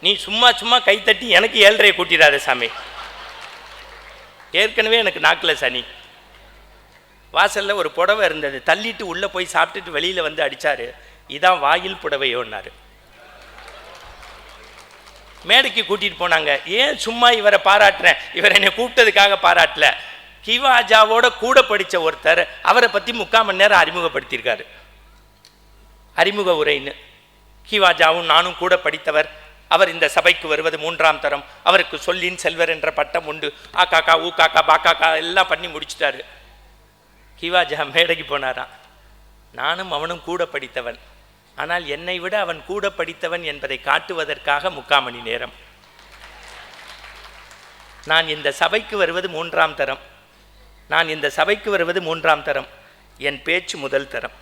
நீ சும்மா சும்மா கைத்தட்டி எனக்கு 7:30 கூட்டிடாத சாமி, ஏற்கனவே எனக்கு நாக்கில் சனி. வாசலில் ஒரு புடவை இருந்தது, தள்ளிட்டு உள்ளே போய் சாப்பிட்டுட்டு வெளியில் வந்து அடித்தார், இதான் வாயில் புடவையோன்னாரு. மேடைக்கு கூட்டிகிட்டு போனாங்க. ஏன் சும்மா இவரை பாராட்டுறேன், இவர் என்னை கூப்பிட்டதுக்காக பாராட்டல. கிவாஜாவோட கூட படித்த ஒருத்தர் அவரை பற்றி 3/4 மணி நேரம் அறிமுகப்படுத்தியிருக்காரு. அறிமுக உரைன்னு. கிவாஜாவும் நானும் கூட படித்தவர், அவர் இந்த சபைக்கு வருவது 3ஆம் தரம், அவருக்கு சொல்லின் செல்வர் என்ற பட்டம் உண்டு, ஆ காக்கா ஊ காக்கா பா காக்கா எல்லாம் பண்ணி முடிச்சிட்டாரு. கிவாஜா மேடைக்கு போனாராம். நானும் அவனும் கூட படித்தவன், ஆனால் என்னை விட அவன் கூட படித்தவன் என்பதை காட்டுவதற்காக 3/4 மணி நேரம். நான் இந்த சபைக்கு வருவது 3ஆம் தரம், நான் இந்த சபைக்கு வருவது 3ஆம் தரம், என் பேச்சு முதல் தரம்.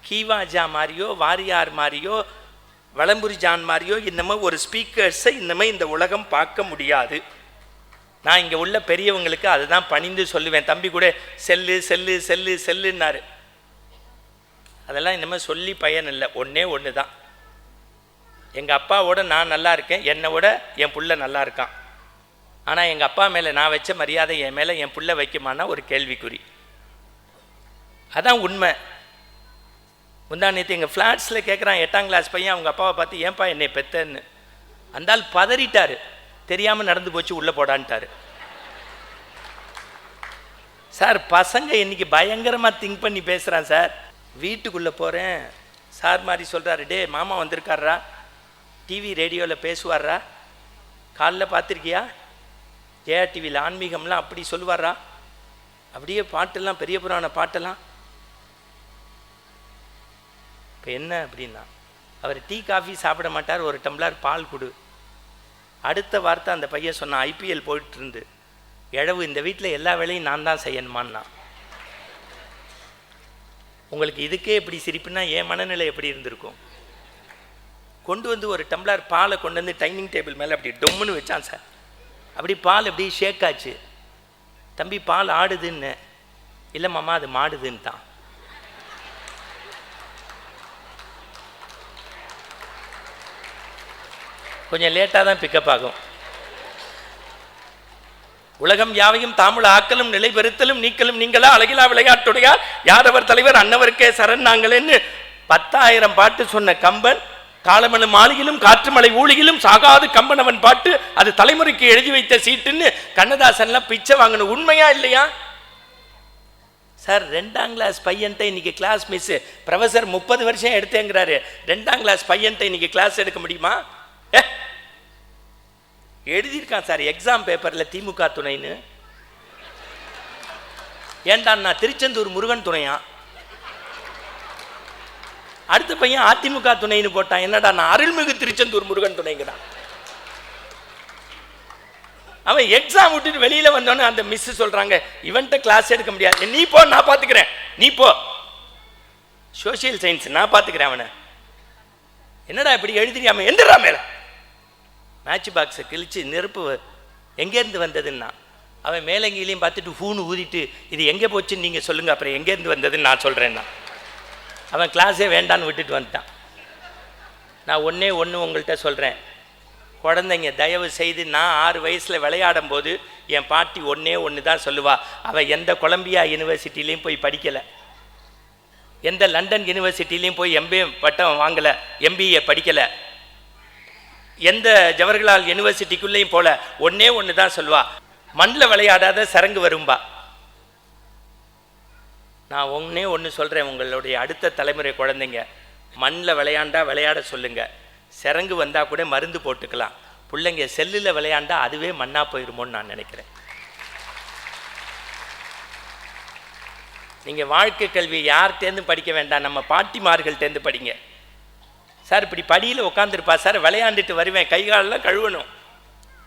கீவாஜா மாதிரியோ வாரியார் மாதிரியோ வளம்புரி ஜான் மாதிரியோ இன்னமும் ஒரு ஸ்பீக்கர்ஸை இன்னமும் இந்த உலகம் பார்க்க முடியாது. நான் இங்கே உள்ள பெரியவங்களுக்கு அதுதான் பணிந்து சொல்லுவேன். தம்பி கூட செல்லு செல்லு செல்லு செல்லுன்னாரு. அதெல்லாம் இனிமேல் சொல்லி பயன் இல்லை. ஒன்றே ஒன்று தான், எங்கள் அப்பாவோட நான் நல்லா இருக்கேன், என்னை விட என் புள்ள நல்லா இருக்கான். ஆனால் எங்கள் அப்பா மேலே நான் வச்ச மரியாதை என் மேலே என் புள்ள வைக்குமானா ஒரு கேள்விக்குறி. அதான் உண்மை. முந்தா நேற்று எங்கள் ஃப்ளாட்ஸில் கேட்குறான் 8ஆம் கிளாஸ் பையன் அவங்க அப்பாவை பார்த்து, ஏன்பா என்னை பெத்தன்னு. அந்தால் பதறிட்டார், தெரியாமல் நடந்து போச்சு உள்ளே போடான்ட்டார். சார் பசங்க இன்னைக்கு பயங்கரமாக திங்க் பண்ணி பேசுகிறான் சார். வீட்டுக்குள்ளே போகிறேன், சார் மாதிரி சொல்கிறாரு, டே மாமா வந்திருக்காரா, டிவி ரேடியோவில் பேசுவார்ரா, காலைல பார்த்துருக்கியா, ஏஆர் டிவியில் ஆன்மீகம்லாம் அப்படி சொல்லுவார்ரா, அப்படியே பாட்டெல்லாம் பெரிய புராண பாட்டெல்லாம். இப்போ என்ன அப்படின்னா, அவர் டீ காஃபி சாப்பிட மாட்டார், ஒரு டம்ளர் பால் கொடு. அடுத்த வார்த்தை அந்த பையன் சொன்னான், ஐபிஎல் போயிட்டு இருந்து, எழவு இந்த வீட்டில் எல்லா வேலையும் நான் தான் செய்யணுமான்னா. உங்களுக்கு இதுக்கே எப்படி சிரிப்புன்னா என் மனநிலை எப்படி இருந்திருக்கும். கொண்டு வந்து ஒரு டம்ளர் பாலை கொண்டு வந்து டைனிங் டேபிள் மேலே அப்படி டொம்முன்னு வச்சான் சார். அப்படி பால் அப்படி ஷேக் ஆச்சு. தம்பி பால் ஆடுதுன்னு. இல்லை மாமா அது மாடுதுன்னு தான். கொஞ்சம் லேட்டாக தான் பிக்கப் ஆகும். உலகம் யாவையும் தாமுல ஆக்கலும் நிலை பெறுத்தலும் நீக்கலும் நீங்களா அழகிலா விளையாட்டுடையார் யாரவர் தலைவர் அன்னவருக்கே சரண் நாங்களேன்னு 10,000 பாட்டு சொன்ன கம்பன், காலமணு மாளிகிலும் காற்று மலை ஊழியிலும் சாகாது கம்பன் அவன் பாட்டு, அது தலைமுறைக்கு எழுதி வைத்த சீட்டுன்னு கண்ணதாசன்லாம் பிச்சை வாங்கணும். உண்மையா இல்லையா சார்? 2ஆம் கிளாஸ் பையன்ட்ட இன்னைக்கு கிளாஸ் மிஸ் ப்ரொஃபஸர் 30 வருஷம் எடுத்தேங்கிறாரு. 2ஆம் கிளாஸ் பையன்ட்ட இன்னைக்கு கிளாஸ் எடுக்க முடியுமா? எழுதியிருக்கான் சார் எக்ஸாம் பேப்பரில் திமுக துணைன்னு. ஏன்டான் நான் திருச்செந்தூர் முருகன் துணையா? அடுத்த பையன் அதிமுக துணைன்னு போட்டான். என்னடா நான் அருள்மிகு திருச்செந்தூர் முருகன் துணைங்கிறான். அவன் எக்ஸாம் விட்டுட்டு வெளியில வந்தோன்னு அந்த மிஸ் சொல்றாங்க, இவன்ட்ட கிளாஸ் எடுக்க முடியாது, நீ போ நான் பார்த்துக்கிறேன், நீ போ சோசியல் சயின்ஸ் நான் பார்த்துக்கிறேன் அவனை. என்னடா இப்படி எழுதிரியாம எந்திரா மேல. மேட்ச் பாக்ஸை கிழிச்சு நெருப்பு எங்கேருந்து வந்ததுன்னா அவன் மேலங்கிலையும் பார்த்துட்டு ஹூன்னு ஊதிட்டு இது எங்கே போச்சுன்னு நீங்கள் சொல்லுங்கள், அப்புறம் எங்கேருந்து வந்ததுன்னு நான் சொல்கிறேன்னா அவன் கிளாஸே வேண்டான்னு விட்டுட்டு வந்துட்டான். நான் ஒன்றே ஒன்று உங்கள்கிட்ட சொல்கிறேன், குழந்தைங்க தயவு செய்து, நான் 6 வயசில் விளையாடும் போது என் பாட்டி ஒன்றே ஒன்று தான் சொல்லுவா, அவள் எந்த கொலம்பியா யூனிவர்சிட்டிலையும் போய் படிக்கலை, எந்த லண்டன் யூனிவர்சிட்டிலையும் போய் எம்பிஏ பட்டம் வாங்கலை, எம்பிஏ படிக்கலை, எந்த ஜவஹர்லால் யூனிவர்சிட்டிக்குள்ளேயும் போல, ஒன்றே ஒன்று தான் சொல்லுவா, மண்ணில் விளையாடாத சரங்கு வரும்பா. நான் ஒன்று சொல்கிறேன், உங்களுடைய அடுத்த தலைமுறை குழந்தைங்க மண்ணில் விளையாட சொல்லுங்க. சரங்கு வந்தால் கூட மருந்து போட்டுக்கலாம். பிள்ளைங்க செல்லில் விளையாண்டா அதுவே மண்ணா போயிருமோன்னு நான் நினைக்கிறேன். நீங்கள் வாழ்க்கை கல்வி யார்கிட்டேருந்து படிக்க வேண்டாம், நம்ம பாட்டிமார்கள்ட்டேருந்து படிங்க. சார் இப்படி படியில் உட்காந்துருப்பா சார், விளையாண்டுட்டு வருவேன், கை காலெல்லாம் கழுவணும்,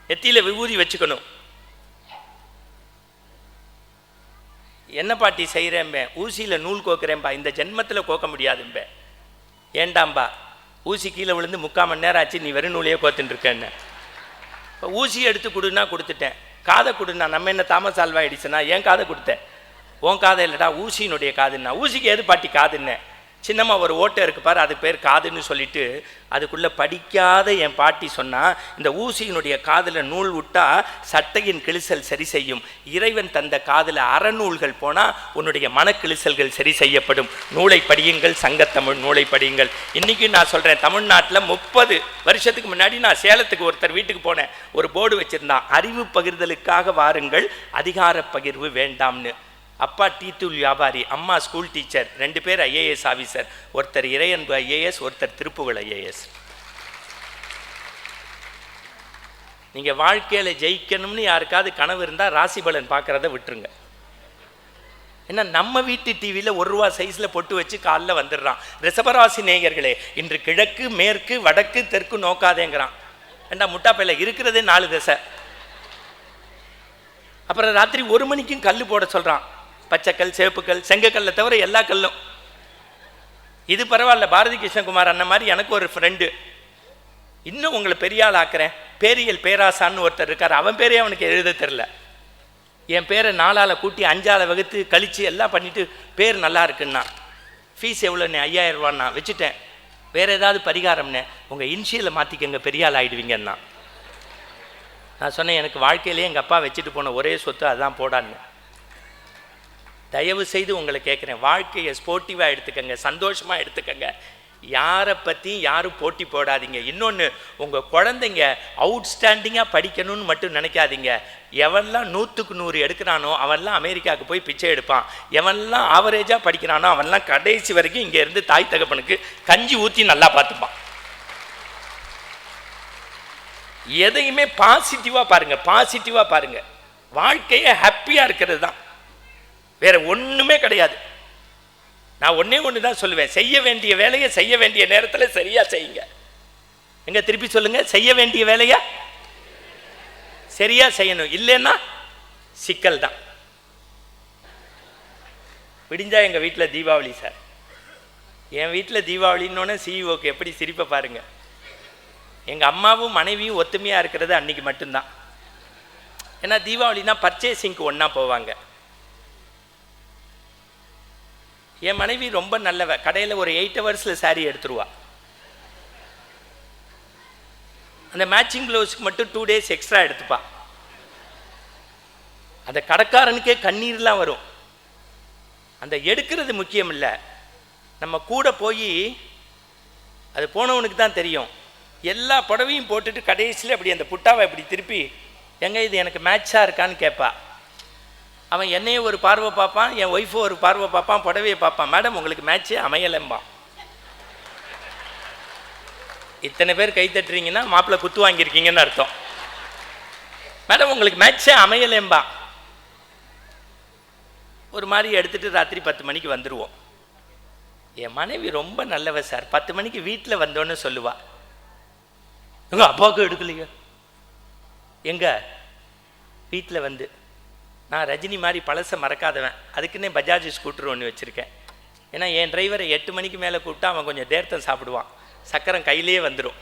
நெத்தியில் விபூதி வச்சுக்கணும். என்ன பாட்டி செய்கிறேன்பேன், ஊசியில் நூல் கோக்குறேன்பா, இந்த ஜென்மத்தில் கோக்க முடியாதும்பேன். ஏண்டாம்பா, ஊசி கீழே விழுந்து 3/4 மணி நேரம் ஆச்சு, நீ வெறும் நூலையே கோத்துட்டு இருக்கேன்னு. இப்போ ஊசி எடுத்து கொடுன்னா கொடுத்துட்டேன், காதை கொடுன்னா நம்ம என்ன தாமஸ் ஆல்வா எடிசனா, ஏன் காதை கொடுத்தேன், உன் காதை இல்லைடா ஊசியினுடைய காதுன்னா. ஊசிக்கு எது பாட்டி காதுன்னு, சின்னம்மா ஒரு ஓட்டை இருக்கு பாரு, அது பேர் காதுன்னு சொல்லிட்டு அதுக்குள்ளே படிக்காத என் பாட்டி சொன்னால், இந்த ஊசியினுடைய காதில் நூல் விட்டா சட்டையின் கிழிசல் சரி செய்யும். இறைவன் தந்த காதில் அறநூல்கள் போனால் உன்னுடைய மனக்கிழிசல்கள் சரி செய்யப்படும். நூலை படியுங்கள், சங்கத்தமிழ் நூலை படியுங்கள். இன்றைக்கி நான் சொல்கிறேன், தமிழ்நாட்டில் 30 வருஷத்துக்கு முன்னாடி நான் சேலத்துக்கு ஒருத்தர் வீட்டுக்கு போனேன். ஒரு போர்டு வச்சுருந்தான், அறிவு பகிர்தலுக்காக வாருங்கள், அதிகார பகிர்வு வேண்டாம்னு. அப்பா டீத்தூள் வியாபாரி, அம்மா ஸ்கூல் டீச்சர், 2 பேர் ஐஏஎஸ் ஆஃபீஸர். ஒருத்தர் இறையன்பு ஐஏஎஸ், ஒருத்தர் திருப்புகழ் ஐஏஎஸ். நீங்கள் வாழ்க்கையில் ஜெயிக்கணும்னு யாருக்காவது கனவு இருந்தால் ராசி பலன் பார்க்குறத விட்டுருங்க. ஏன்னா நம்ம வீட்டு டிவியில் 1 ரூபா சைஸில் பொட்டு வச்சு காலில் வந்துடுறான். ரிஷபராசி நேயர்களே, இன்று கிழக்கு மேற்கு வடக்கு தெற்கு நோக்காதேங்கிறான். ஏண்டா முட்டாப்பையில் இருக்கிறதே 4 திசை. அப்புறம் ராத்திரி 1 மணிக்கும் கல் போட சொல்கிறான். பச்சைக்கல், சிவப்புக்கல், செங்கக்கல்லை தவிர எல்லா கல்லும். இது பரவாயில்ல, பாரதி கிருஷ்ணகுமார் அண்ணன் மாதிரி எனக்கு ஒரு ஃப்ரெண்டு, இன்னும் உங்களை பெரிய ஆள் ஆக்குறேன், பேரியல் பேராசான்னு ஒருத்தர் இருக்கார். அவன் பேரே அவனுக்கு எழுத தெரில. என் பேரை 4ஆல் கூட்டி 5ஆல் வகுத்து கழித்து எல்லாம் பண்ணிவிட்டு பேர் நல்லா இருக்குன்னா. ஃபீஸ் எவ்வளோண்ணே, 5000 ரூபான்னா. வச்சுட்டேன். வேறு ஏதாவது பரிகாரம்னே, உங்கள் இன்ஷியலை மாற்றிக்கங்க, பெரிய ஆள் ஆகிடுவீங்கன்னா. நான் சொன்னேன், எனக்கு வாழ்க்கையிலே எங்கள் அப்பா வச்சுட்டு போன ஒரே சொத்து அதுதான் போடான்னு. தயவு செய்து உங்களை கேட்குறேன், வாழ்க்கையை ஸ்போர்ட்டிவாக எடுத்துக்கங்க, சந்தோஷமாக எடுத்துக்கங்க. யாரை பற்றியும் யாரும் போட்டி போடாதீங்க. இன்னொன்று, உங்கள் குழந்தைங்க அவுட்ஸ்டாண்டிங்காக படிக்கணும்னு மட்டும் நினைக்காதீங்க. எவன்லாம் 100க்கு 100 எடுக்கிறானோ அவன்லாம் அமெரிக்காவுக்கு போய் பிச்சை எடுப்பான். எவன்லாம் ஆவரேஜாக படிக்கிறானோ அவன்லாம் கடைசி வரைக்கும் இங்கே இருந்து தாய் தகப்பனுக்கு கஞ்சி ஊற்றி நல்லா பார்த்துப்பான். எதையுமே பாசிட்டிவாக பாருங்கள், பாசிட்டிவாக பாருங்கள். வாழ்க்கையை ஹாப்பியாக இருக்கிறது தான், வேற ஒன்றுமே கிடையாது. நான் ஒன்று தான் சொல்லுவேன், செய்ய வேண்டிய வேலையை செய்ய வேண்டிய நேரத்தில் சரியாக செய்யுங்க. எங்க திருப்பி சொல்லுங்க, செய்ய வேண்டிய வேலையை சரியாக செய்யணும், இல்லைன்னா சிக்கல் தான். விடிஞ்சா எங்கள் வீட்டில் தீபாவளி சார். என் வீட்டில் தீபாவளின்னொன்னே சிஇஓக்கு எப்படி சிரிப்பை பாருங்க. எங்கள் அம்மாவும் மனைவியும் ஒத்துமையாக இருக்கிறது அன்றைக்கி மட்டும்தான். ஏன்னா தீபாவளினா பர்ச்சேசிங்க்கு ஒன்றா போவாங்க. என் மனைவி ரொம்ப நல்லவ, கடையில் ஒரு 8 ஹவர்ஸில் சாரீ எடுத்துருவா. அந்த மேட்சிங் ப்ளவுஸ்க்கு மட்டும் 2 டேஸ் எக்ஸ்ட்ரா எடுத்துப்பா. அந்த கடைக்காரனுக்கே கண்ணீர்லாம் வரும். அந்த எடுக்கிறது முக்கியம் இல்லை, நம்ம கூட போய் அது போனவனுக்கு தான் தெரியும். எல்லா புடவையும் போட்டுட்டு கடைசியில் அப்படி அந்த புட்டாவை இப்படி திருப்பி, எங்க இது எனக்கு மேட்சாக இருக்கான்னு கேட்பா. அவன் என்னையும் ஒரு பார்வை பார்ப்பான், என் ஒய்ஃபும் ஒரு பார்வை பார்ப்பான், புடவையை பார்ப்பான். மேடம் உங்களுக்கு மேட்ச்சே அமையலைம்பான். இத்தனை பேர் கை தட்டுறீங்கன்னா மாப்பிள்ளை குத்து வாங்கியிருக்கீங்கன்னு அர்த்தம். மேடம் உங்களுக்கு மேட்ச்சே அமையலைம்பா. ஒரு மாதிரி எடுத்துகிட்டு ராத்திரி 10 மணிக்கு வந்துடுவோம். என் மனைவி ரொம்ப நல்லவ சார். 10 மணிக்கு வீட்டில் வந்தோன்னு சொல்லுவா, எங்கள் அப்பாவுக்கு எடுக்கலைங்க. எங்க வீட்டில் வந்து, நான் ரஜினி மாதிரி பழசை மறக்காதவன், அதுக்குன்னே பஜாஜ் ஸ்கூட்டர் ஒன்று வச்சுருக்கேன். ஏன்னா என் டிரைவரை 8 மணிக்கு மேலே கூப்பிட்டா அவன் கொஞ்சம் தேர்த்தம் சாப்பிடுவான், சக்கரம் கையிலேயே வந்துடும்.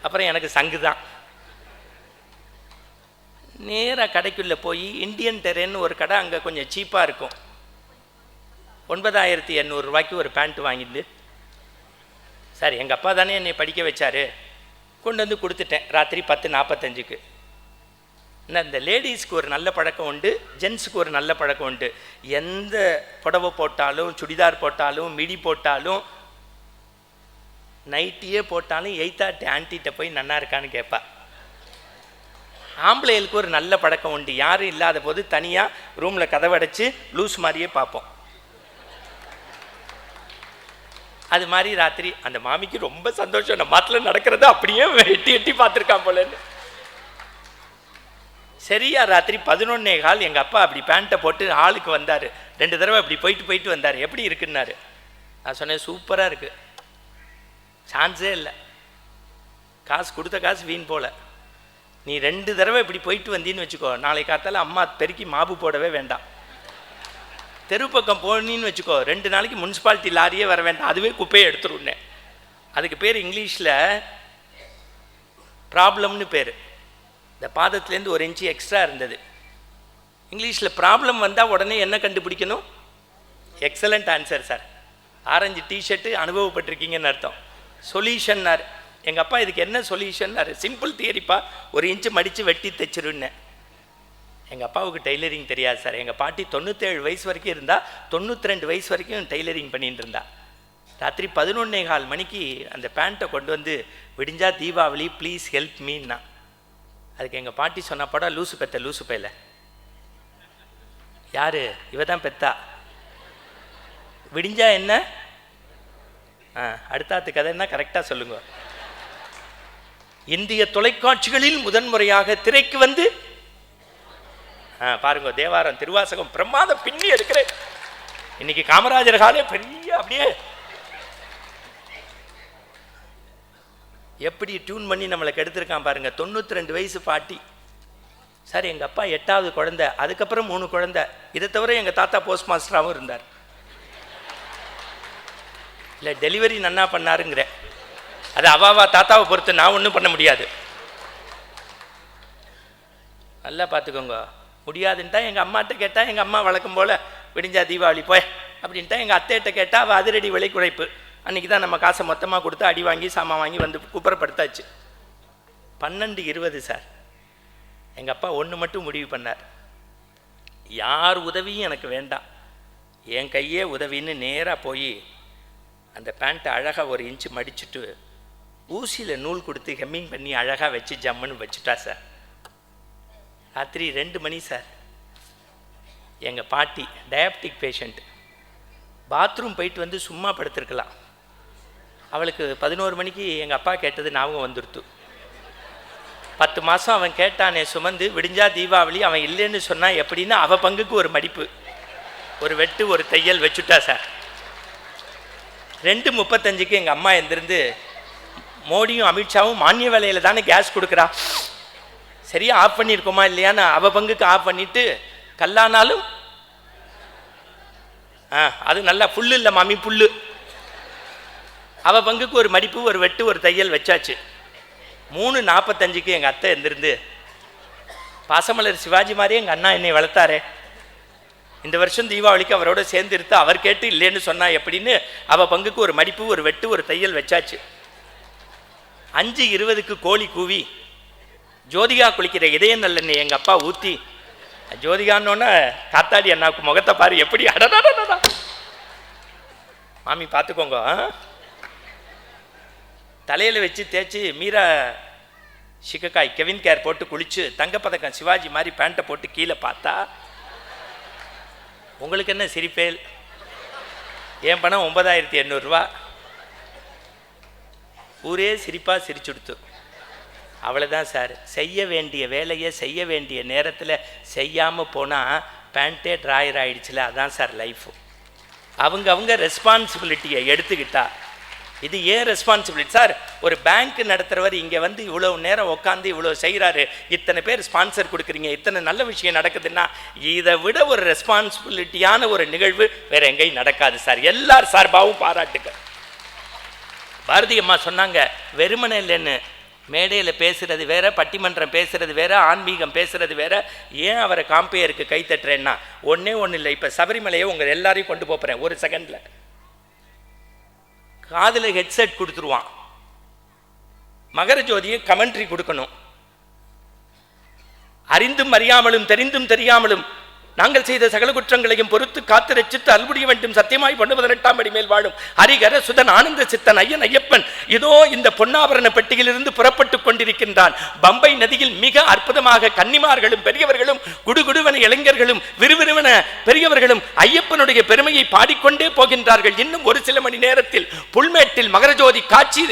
அப்புறம் எனக்கு சங்கு தான். நேராக கடைக்குள்ளே போய் இந்தியன் டெரேன்னு ஒரு கடை, அங்கே கொஞ்சம் சீப்பாக இருக்கும். 9800 ரூபாய்க்கு ஒரு பேண்ட்டு வாங்கிட்டு, சார் எங்கள் அப்பா தானே என்னை படிக்க வச்சார், கொண்டு வந்து கொடுத்துட்டேன். ராத்திரி 10:45க்கு. இந்த லேடிஸ்க்கு ஒரு நல்ல பழக்கம் உண்டு, ஜென்ஸுக்கு ஒரு நல்ல பழக்கம் உண்டு. எந்த புடவை போட்டாலும், சுடிதார் போட்டாலும், மிடி போட்டாலும், நைட்டியே போட்டாலும் 8 ஆண்ட்டிகிட்ட போய் நன்னா இருக்கான்னு கேட்பா. ஆம்பளைகளுக்கு ஒரு நல்ல பழக்கம் உண்டு, யாரும் இல்லாத போது தனியாக ரூமில் கதவடைச்சு லூஸ் மாதிரியே பார்ப்போம். அது மாதிரி ராத்திரி அந்த மாமிக்கு ரொம்ப சந்தோஷம், நம்ம மாட்டில் நடக்கிறத அப்படியே எட்டி எட்டி பார்த்துருக்கான் போலன்னு. சரியா ராத்திரி 11:15 எங்கள் அப்பா அப்படி பேண்ட்டை போட்டு ஆளுக்கு வந்தார். 2 தடவை அப்படி போயிட்டு வந்தார். எப்படி இருக்குன்னாரு. நான் சொன்னேன், சூப்பராக இருக்குது, சான்ஸே இல்லை, காசு கொடுத்த காசு வீண் போல. நீ 2 தடவை இப்படி போயிட்டு வந்தீன்னு வச்சுக்கோ, நாளை காத்தால அம்மா பெருக்கி மாவு போடவே வேண்டாம். தெரு பக்கம் போனின்னு வச்சுக்கோ, 2 நாளைக்கு முனிசிபாலிட்டி லாரியே வர வேண்டாம், அதுவே குப்பையை எடுத்துருன்னேன். அதுக்கு பேர் இங்கிலீஷில் ப்ராப்ளம்னு பேர். இந்த பாதத்துலேருந்து 1 இன்ச்சு எக்ஸ்ட்ரா இருந்தது. இங்கிலீஷில் ப்ராப்ளம் வந்தால் உடனே என்ன கண்டுபிடிக்கணும்? Excellent answer sir, orange tshirt அனுபவப்பட்டிருக்கீங்கன்னு அர்த்தம். சொல்யூஷன்னார். எங்கள் அப்பா இதுக்கு என்ன சொல்யூஷன்னாரு? சிம்பிள் தியரிப்பா, 1 இன்ச்சு மடித்து வெட்டி தைச்சிருன்னேன். எங்கள் அப்பாவுக்கு டெய்லரிங் தெரியாது சார். எங்கள் பாட்டி 97 வயசு வரைக்கும் இருந்தால், 92 வயசு வரைக்கும் டெய்லரிங் பண்ணிட்டு இருந்தா. ராத்திரி 11:15 மணிக்கு அந்த பேண்ட்டை கொண்டு வந்து, விடிஞ்சா தீபாவளி ப்ளீஸ் ஹெல்ப் மீன்னா. அதுக்கு எங்கள் பாட்டி சொன்ன படம் லூசு பெத்த லூசு பையில. யார் இவ? தான் பெத்தா. விடிஞ்சா என்ன? அடுத்தாத்து கதைன்னா கரெக்டாக சொல்லுங்க. இந்திய தொலைக்காட்சிகளில் முதன்முறையாக திரைக்கு வந்து பாருங்க, தேவாரம் திருவாசகம் பிரமாதம் பின்னி எடுக்கிறேன். இன்னைக்கு காமராஜர் காலே பெரிய அப்படியே எப்படி டியூன் பண்ணி நம்மளை கெடுத்திருக்கான் பாருங்க. 92 வயசு பாட்டி சார். எங்கள் அப்பா 8வது குழந்தை, அதுக்கப்புறம் 3 குழந்தை. இதை தவிர எங்கள் தாத்தா போஸ்ட் மாஸ்டராகவும் இருந்தார். இல்லை டெலிவரி நன்னா பண்ணாருங்கிற, அது அவாவா தாத்தாவை பொறுத்து, நான் ஒன்றும் பண்ண முடியாது. நல்லா பார்த்துக்கோங்க. முடியாதுன்ட்டா எங்கள் அம்மாட்ட கேட்டால், எங்கள் அம்மா வழக்கம் போல் விடிஞ்சா தீபாவளி போய் அப்படின்ட்டா. எங்கள் அத்தையிட்ட கேட்டால் அவள் அதிரடி விலை குறைப்பு. அன்றைக்கி தான் நம்ம காசை மொத்தமாக கொடுத்து அடி வாங்கி சாமான் வாங்கி வந்து குப்புறப்படுத்தாச்சு. 12:20 சார். எங்கள் அப்பா ஒன்று மட்டும் முடிவு பண்ணார், யார் உதவியும் எனக்கு வேண்டாம், என் கையே உதவின்னு நேராக போய் அந்த பேண்ட்டை அழகாக 1 இன்ச்சு மடிச்சுட்டு ஊசியில் நூல் கொடுத்து ஹெம்மிங் பண்ணி அழகாக வச்சு ஜம்முன்னு வச்சுட்டா சார். ராத்திரி 2 மணி சார். எங்கள் பாட்டி டயபெட்டிக் பேஷண்ட், பாத்ரூம் போயிட்டு வந்து சும்மா படுத்திருக்கலாம். அவளுக்கு 11 மணிக்கு எங்கள் அப்பா கேட்டது ஞாபகம் வந்துடுத்து. 10 மாதம் அவன் கேட்டானே சுமந்து, விடிஞ்சா தீபாவளி அவன் இல்லைன்னு சொன்னால் எப்படின்னா அவள் பங்குக்கு ஒரு மடிப்பு, ஒரு வெட்டு, ஒரு தையல் வச்சுட்டா சார். 2:35 எங்கள் அம்மா எழுந்திருந்து, மோடியும் அமித்ஷாவும் மானிய வேலையில் தானே கேஸ் கொடுக்குறா, சரியா ஆஃப் பண்ணியிருக்கோமா இல்லையான்னு அவள் பங்குக்கு ஆஃப் பண்ணிவிட்டு, கல்லானாலும் அது நல்லா புல்லு இல்லை மாமி புல்லு, அவள் பங்குக்கு ஒரு மடிப்பு, ஒரு வெட்டு, ஒரு தையல் வச்சாச்சு. 3:45 எங்கள் அத்தை எழுந்திருந்து, பாசமலர் சிவாஜி மாதிரியே எங்கள் அண்ணா என்னை வளர்த்தாரே, இந்த வருஷம் தீபாவளிக்கு அவரோட சேர்ந்து இருத்து அவர் கேட்டு இல்லைன்னு சொன்னா எப்படின்னு அவள் பங்குக்கு ஒரு மடிப்பு, ஒரு வெட்டு, ஒரு தையல் வச்சாச்சு. 5:20 கோழி கூவி ஜோதிகா குளிக்கிற இதய நல்லெண்ணெய் எங்கள் அப்பா ஊற்றி, ஜோதிகான்னொன்னே காத்தாடி அண்ணாவுக்கு முகத்தை பாரு எப்படி அடடா. மாமி பார்த்துக்கோங்க, தலையில் வச்சு தேய்ச்சி மீரா சிக்கக்காய் கெவின் கேர் போட்டு குளிச்சு தங்கப்பதக்கம் சிவாஜி மாதிரி பேண்ட்டை போட்டு கீழே பார்த்தா, உங்களுக்கு என்ன சிரிப்பேல்? என் பணம் 9,800 ரூபா. ஊரே சிரிப்பாக சிரிச்சுடுத்து. அவ்வளோதான் சார். செய்ய வேண்டிய வேலையை செய்ய வேண்டிய நேரத்தில் செய்யாமல் போனால் பேண்ட்டே ட்ராயர் ஆகிடுச்சுல, அதான் சார் லைஃபு. அவங்க ரெஸ்பான்சிபிலிட்டியை எடுத்துக்கிட்டா, இது ஏன் ரெஸ்பான்சிபிலிட்டி சார்? ஒரு பேங்க் நடத்துகிறவர் இங்கே வந்து இவ்வளோ நேரம் உட்காந்து இவ்வளோ செய்கிறாரு, இத்தனை பேர் ஸ்பான்சர் கொடுக்குறீங்க, இத்தனை நல்ல விஷயம் நடக்குதுன்னா, இதை விட ஒரு ரெஸ்பான்சிபிலிட்டியான ஒரு நிகழ்வு வேற எங்கேயும் நடக்காது சார். எல்லார் சார்பாகவும் பாராட்டுக்கள். பாரதி அம்மா சொன்னாங்க, வெறுமனை இல்லைன்னு மேடையில் பேசுகிறது வேற, பட்டிமன்றம் பேசுகிறது வேற, ஆன்மீகம் பேசுகிறது வேற. ஏன் அவரை காம்பேயருக்கு கை தட்டுறேன்னா, ஒன்றே ஒன்றும் இல்லை. இப்போ சபரிமலையை உங்கள் எல்லாரையும் கொண்டு போகிறேன், ஒரு செகண்டில் காதில் ஹெட்செட் கொடுத்துருவான், மகர ஜோதியை கமெண்ட்ரி கொடுக்கணும். அறிந்தும் அறியாமலும் தெரிந்தும் தெரியாமலும் நாங்கள் செய்த சகல குற்றங்களையும் பொறுத்து காத்து ரட்சித்து அல்புடிய வேண்டும் சத்தியமாய் 18 அடி மேல் வாழும் ஹரிகர சுதன் ஆனந்த சித்தன் ஐயன் ஐயப்பன் இதோ இந்த பொன்னாபரண பெட்டியிலிருந்து புறப்பட்டு கொண்டிருக்கின்றான். பம்பை நதியில் மிக அற்புதமாக கன்னிமார்களும் பெரியவர்களும் குடுகுடுவன இளைஞர்களும் விறுவிறுவன பெரியவர்களும் ஐயப்பனுடைய பெருமையை பாடிக்கொண்டே போகின்றார்கள். இன்னும் ஒரு சில மணி நேரத்தில் புல்மேட்டில் மகரஜோதி காட்சி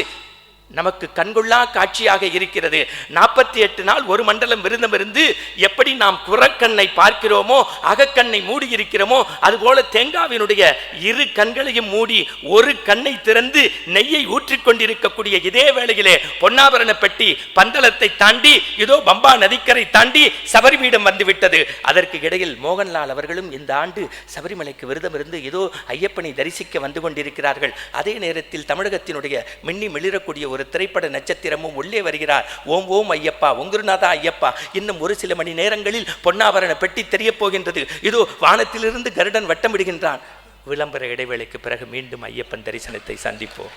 நமக்கு கண்கொள்ளா காட்சியாக இருக்கிறது. 48 நாள் ஒரு மண்டலம் விரதம் இருந்து எப்படி நாம் புறக்கண்ணை பார்க்கிறோமோ அகக்கண்ணை மூடி இருக்கிறோமோ அதுபோல தேங்காவினுடைய இரு கண்களையும் மூடி ஒரு கண்ணை திறந்து நெய்யை ஊற்றிக்கொண்டிருக்கக்கூடிய இதே வேளையிலே பொன்னாபரண பெட்டி பந்தளத்தை தாண்டி இதோ பம்பா நதிக்கரை தாண்டி சபரிமீடம் வந்துவிட்டது. அதற்கு இடையில் மோகன்லால் அவர்களும் இந்த ஆண்டு சபரிமலைக்கு விரதம் இருந்து இதோ ஐயப்பனை தரிசிக்க வந்து கொண்டிருக்கிறார்கள். அதே நேரத்தில் தமிழகத்தினுடைய மின்னி மிளிரக்கூடிய ஒரு திரைப்பட நட்சத்திரமும் உள்ளே வருகிறார். ஓம் ஓம் ஐயப்பா ஒங்குருநாதா ஐயப்பா. இன்னும் ஒரு சில மணி நேரங்களில் பொன்னாபரண பெட்டி தெரிய போகின்றது. இதோ வானத்திலிருந்து கருடன் வட்டமிடுகின்றான். விளம்பர இடைவேளைக்கு பிறகு மீண்டும் ஐயப்பன் தரிசனத்தை சந்திப்போம்.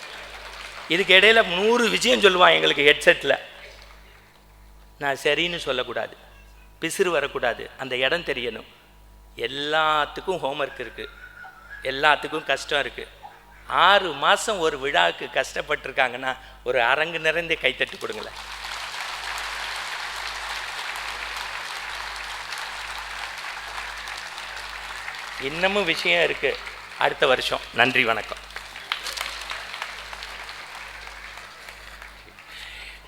இதுக்கு இடையில 100 விஷயம் சொல்லுவான் எங்களுக்கு ஹெட்செட்டில். நான் சரின்னு சொல்லக்கூடாது, பிசிறு வரக்கூடாது, அந்த இடம் தெரியணும். எல்லாத்துக்கும் ஹோம்ஒர்க் இருக்குது, எல்லாத்துக்கும் கஷ்டம் இருக்குது. 6 மாதம் ஒரு விழாவுக்கு கஷ்டப்பட்டிருக்காங்கன்னா ஒரு அரங்கு நிறைந்த கைத்தட்டு கொடுங்களேன். இன்னமும் விஷயம் இருக்குது அடுத்த வருஷம். நன்றி, வணக்கம்.